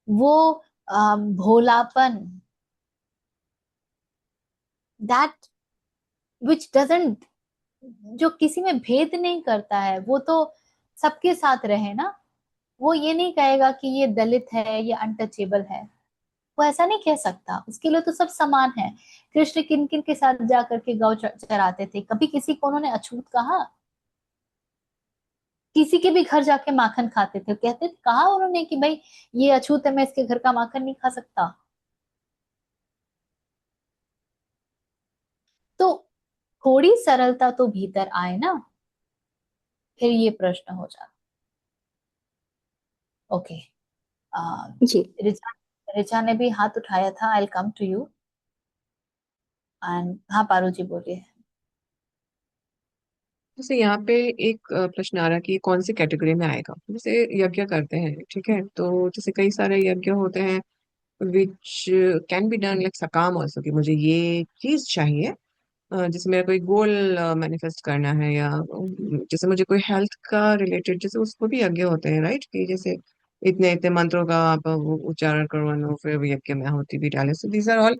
Speaker 1: वो भोलापन, दैट विच डजंट जो किसी में भेद नहीं करता है वो तो सबके साथ रहे ना। वो ये नहीं कहेगा कि ये दलित है, ये अनटचेबल है। वो ऐसा नहीं कह सकता, उसके लिए तो सब समान है। कृष्ण किन किन के साथ जाकर के गौ चराते थे, कभी किसी को उन्होंने अछूत कहा? किसी के भी घर जाके माखन खाते थे, कहते थे कहा उन्होंने कि भाई ये अछूत है, मैं इसके घर का माखन नहीं खा सकता? तो थोड़ी सरलता तो भीतर आए ना, फिर ये प्रश्न हो जाता। ओके।
Speaker 5: जी।
Speaker 1: रिचा रिचा ने भी हाथ उठाया था, आई कम टू यू। एंड हाँ पारू जी बोलिए।
Speaker 3: जैसे यहाँ पे एक प्रश्न आ रहा है कि कौन सी कैटेगरी में आएगा। जैसे यज्ञ करते हैं, ठीक है, तो जैसे कई सारे यज्ञ होते हैं which can be done like सकाम ऑल्सो, कि मुझे ये चीज चाहिए, जैसे मेरा कोई गोल मैनिफेस्ट करना है, या जैसे मुझे कोई हेल्थ का रिलेटेड, जैसे उसको भी यज्ञ होते हैं राइट, कि जैसे इतने इतने मंत्रों का आप उच्चारण करवाना, फिर यज्ञ में आहुति भी डाले, सो दीज आर ऑल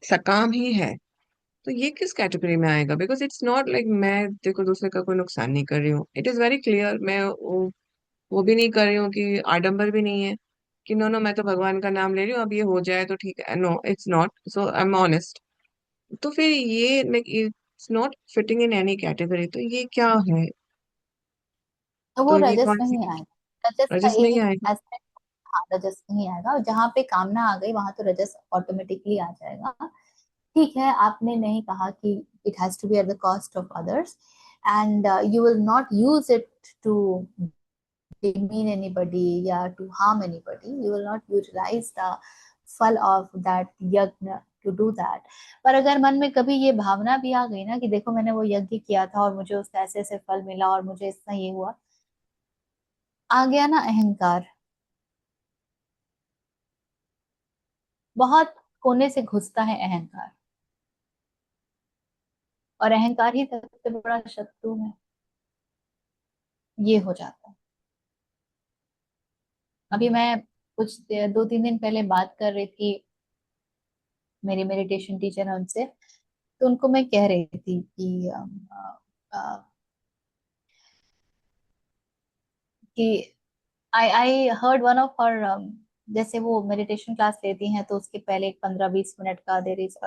Speaker 3: सकाम ही है। तो ये किस कैटेगरी में आएगा? बिकॉज इट्स नॉट लाइक मैं देखो दूसरे का कोई नुकसान नहीं कर रही हूँ, इट इज वेरी क्लियर। मैं वो भी नहीं कर रही हूँ कि आडंबर भी नहीं है कि नो नो मैं तो भगवान का नाम ले रही हूँ, अब ये हो जाए तो ठीक है, no it's not, so I am honest. तो फिर ये it's not fitting in any category, तो ये क्या है?
Speaker 1: तो वो
Speaker 3: तो ये
Speaker 1: रजस
Speaker 3: कौन सी
Speaker 1: नहीं आएगा, रजस का
Speaker 3: रजस में ही
Speaker 1: एक
Speaker 3: आएगा?
Speaker 1: एस्पेक्ट। हाँ रजस नहीं आएगा, और जहाँ पे कामना आ गई वहां तो रजस ऑटोमेटिकली आ जाएगा। ठीक है, आपने नहीं कहा कि it has to be at the cost of others, and you will not use it to demean anybody या to harm anybody. You will not utilize the फल of that यज्ञ to do that. पर अगर मन में कभी ये भावना भी आ गई ना कि देखो मैंने वो यज्ञ किया था और मुझे उसका ऐसे ऐसे फल मिला और मुझे इसका ये हुआ, आ गया ना अहंकार, बहुत कोने से घुसता है अहंकार, और अहंकार ही सबसे बड़ा शत्रु है। ये हो जाता है। अभी मैं कुछ 2-3 दिन पहले बात कर रही थी, मेरी मेडिटेशन टीचर है उनसे, तो उनको मैं कह रही थी कि कि I heard one of her, जैसे वो मेडिटेशन क्लास लेती हैं तो उसके पहले एक 15-20 मिनट का there is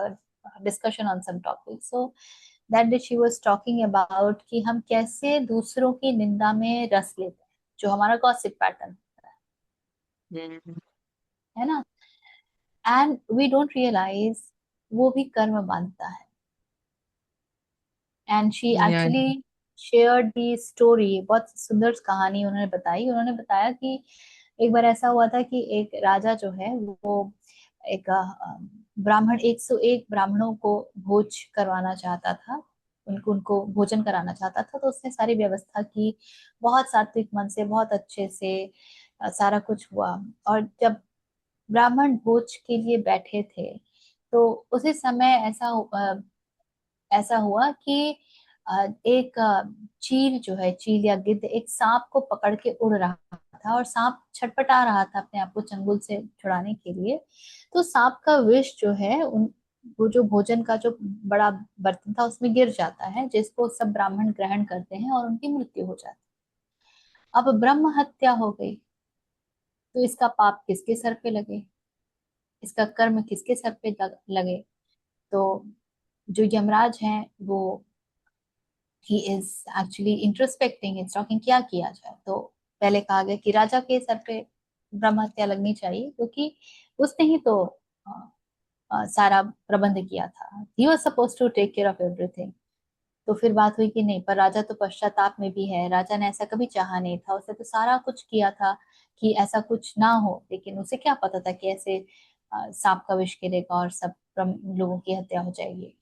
Speaker 1: discussion on some topic, so that day she was talking about कि हम कैसे दूसरों की निंदा में रस लेते हैं, जो हमारा गॉसिप पैटर्न
Speaker 3: हम्म।
Speaker 1: है ना, एंड वी डोंट रियलाइज वो भी कर्म बांधता है। एंड शी
Speaker 3: या
Speaker 1: एक्चुअली शेयर्ड दी स्टोरी, बहुत सुंदर कहानी उन्होंने बताई। उन्होंने बताया कि एक बार ऐसा हुआ था कि एक राजा जो है वो एक ब्राह्मण 101 ब्राह्मणों को भोज करवाना चाहता था, उनको उनको भोजन कराना चाहता था। तो उसने सारी व्यवस्था की, बहुत सात्विक मन से, बहुत अच्छे से सारा कुछ हुआ। और जब ब्राह्मण भोज के लिए बैठे थे तो उसी समय ऐसा हुआ कि एक चील जो है, चील या गिद्ध एक सांप को पकड़ के उड़ रहा था, और सांप छटपटा रहा था अपने आप को चंगुल से छुड़ाने के लिए। तो सांप का विष जो है उन वो जो भोजन का जो बड़ा बर्तन था उसमें गिर जाता है, जिसको सब ब्राह्मण ग्रहण करते हैं और उनकी मृत्यु हो जाती है। अब ब्रह्म हत्या हो गई, तो इसका पाप किसके सर पे लगे, इसका कर्म किसके सर पे लगे? तो जो यमराज हैं वो he is actually introspecting, is talking क्या किया जाए। तो पहले कहा गया कि राजा के सर पे ब्रह्म हत्या लगनी चाहिए, क्योंकि उसने ही तो अ, सारा प्रबंध किया था, he was suppose to take care of everything. तो फिर बात हुई कि नहीं, पर राजा तो पश्चाताप में भी है, राजा ने ऐसा कभी चाहा नहीं था, उसने तो सारा कुछ किया था कि ऐसा कुछ ना हो, लेकिन उसे क्या पता था कि ऐसे सांप का विष गिरेगा और सब लोगों की हत्या हो जाएगी।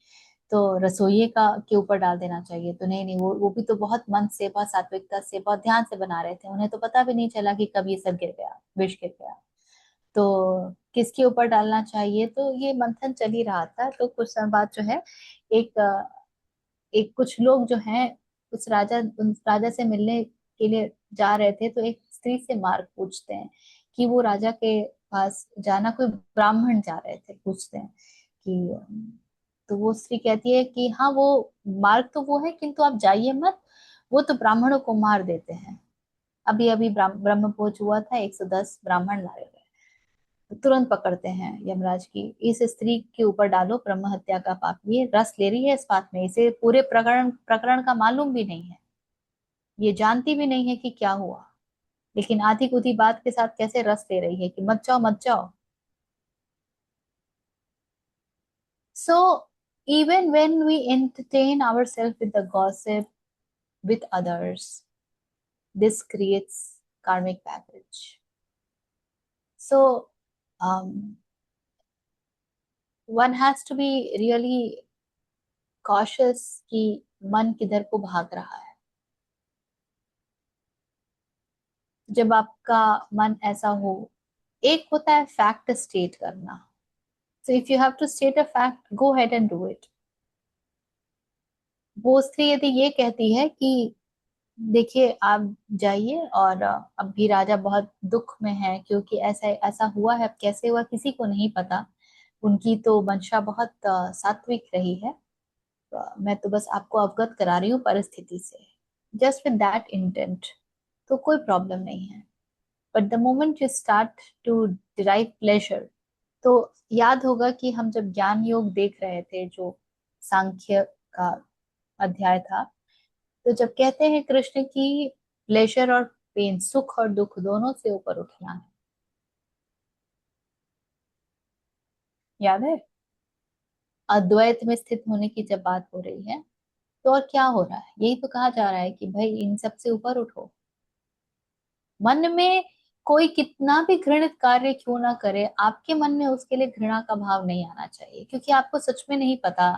Speaker 1: तो रसोइये का के ऊपर डाल देना चाहिए। तो नहीं नहीं, वो भी तो बहुत मन से, बहुत सात्विकता से, बहुत ध्यान से बना रहे थे, उन्हें तो पता भी नहीं चला कि कब ये सब गिर गया, विष गिर गया। तो किसके ऊपर डालना चाहिए, तो ये मंथन चल ही रहा था। तो कुछ समय बाद जो है एक एक कुछ लोग जो हैं उस राजा से मिलने के लिए जा रहे थे, तो एक स्त्री से मार्ग पूछते हैं कि वो राजा के पास जाना, कोई ब्राह्मण जा रहे थे, पूछते हैं कि तो वो स्त्री कहती है कि हाँ वो मार्ग तो वो है, किंतु आप जाइए मत, वो तो ब्राह्मणों को मार देते हैं। अभी अभी ब्रह्मभोज हुआ था, 110 ब्राह्मण मारे गए। तो तुरंत पकड़ते हैं यमराज की, इस स्त्री के ऊपर डालो ब्रह्म हत्या का पाप। ये रस ले रही है इस बात में, इसे पूरे प्रकरण प्रकरण का मालूम भी नहीं है, ये जानती भी नहीं है कि क्या हुआ, लेकिन आधी कुधी बात के साथ कैसे रस ले रही है कि मत जाओ मत जाओ। सो even when we entertain ourselves with the gossip with others, this creates karmic baggage. So one has to be really cautious कि मन किधर को भाग रहा है। जब आपका मन ऐसा हो, एक होता है फैक्ट स्टेट करना, so if you have to state a fact, go ahead and do it. वो स्त्री यदि ये कहती है कि देखिए आप जाइए, और अब भी राजा बहुत दुख में है क्योंकि ऐसा ऐसा हुआ है, अब कैसे हुआ किसी को नहीं पता, उनकी तो मंशा बहुत सात्विक रही है, तो मैं तो बस आपको अवगत करा रही हूँ परिस्थिति से, जस्ट विद दैट इंटेंट, तो कोई प्रॉब्लम नहीं है। But the moment you start to derive pleasure, तो याद होगा कि हम जब ज्ञान योग देख रहे थे, जो सांख्य का अध्याय था, तो जब कहते हैं कृष्ण की प्लेजर और पेन, सुख और दुख दोनों से ऊपर उठना है, याद है? अद्वैत में स्थित होने की जब बात हो रही है, तो और क्या हो रहा है, यही तो कहा जा रहा है कि भाई इन सब से ऊपर उठो। मन में कोई कितना भी घृणित कार्य क्यों ना करे, आपके मन में उसके लिए घृणा का भाव नहीं आना चाहिए, क्योंकि आपको सच में नहीं पता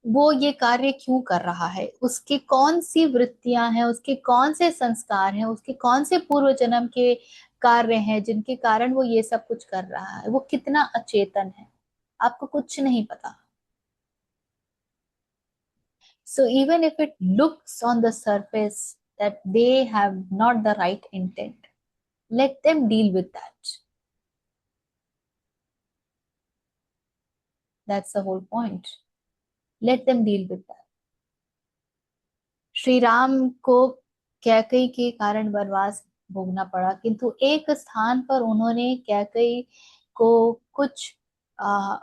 Speaker 1: वो ये कार्य क्यों कर रहा है, उसकी कौन सी वृत्तियां हैं, उसके कौन से संस्कार हैं, उसके कौन से पूर्व जन्म के कार्य हैं जिनके कारण वो ये सब कुछ कर रहा है, वो कितना अचेतन है, आपको कुछ नहीं पता। So even if it looks on the surface that they have not the right intent, let them deal with that. That's the whole point. Let them deal with that. Shri Ram को कैकई के कारण वनवास भोगना पड़ा, किंतु एक स्थान पर उन्होंने कैकई को कुछ आ,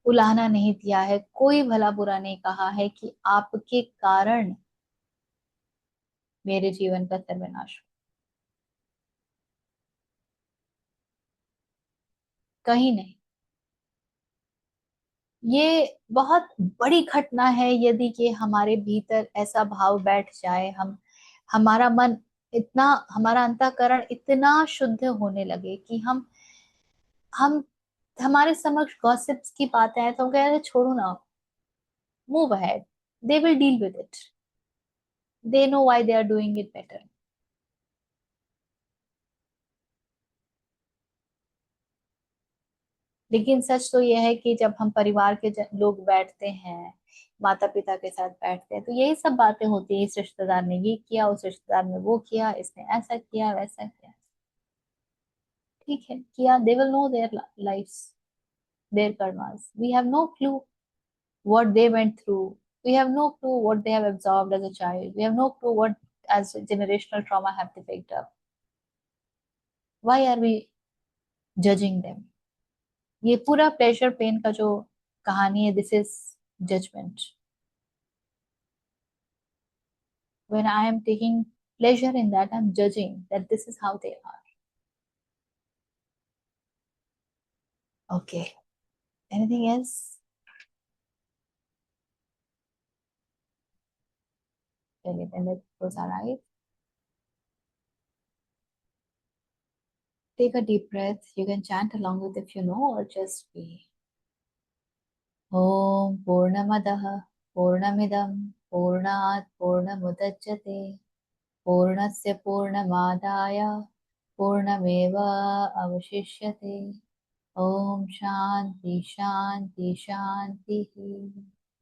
Speaker 1: उलाहना नहीं दिया है, कोई भला बुरा नहीं कहा है कि आपके कारण मेरे जीवन का सर्वनाश हो, कहीं नहीं। ये बहुत बड़ी घटना है यदि कि हमारे भीतर ऐसा भाव बैठ जाए, हम हमारा मन इतना, हमारा अंतःकरण इतना शुद्ध होने लगे कि हम हमारे समक्ष गॉसिप्स की बातें आए तो हम कहते हैं छोड़ो ना, move ahead, they will deal with it, they know why they are doing it better. लेकिन सच तो यह है कि जब हम परिवार के लोग बैठते हैं, माता पिता के साथ बैठते हैं, तो यही सब बातें होती है, इस रिश्तेदार ने ये किया, उस रिश्तेदार ने वो किया, इसने ऐसा किया वैसा किया। ठीक है किया, they will know their lifes, their karmas, we have no clue what they went through, we have no clue what they have absorbed as a child, we have no clue what as generational trauma have they picked up. Why are we judging them? ये पूरा pleasure pen का जो कहानी है, this is judgement. When I am taking pleasure in that, I'm judging that this is how they are. Okay, anything else? Chलिए, then let's close our eyes. Take a deep breath. You can chant along with if you know, or just be. ॐ पूर्णमदः पूर्णमिदं पूर्णात् पूर्णमुदच्यते पूर्णस्य पूर्णमादाय पूर्णमेव अवशिष्यते। ॐ शान्ति शान्ति शान्तिः।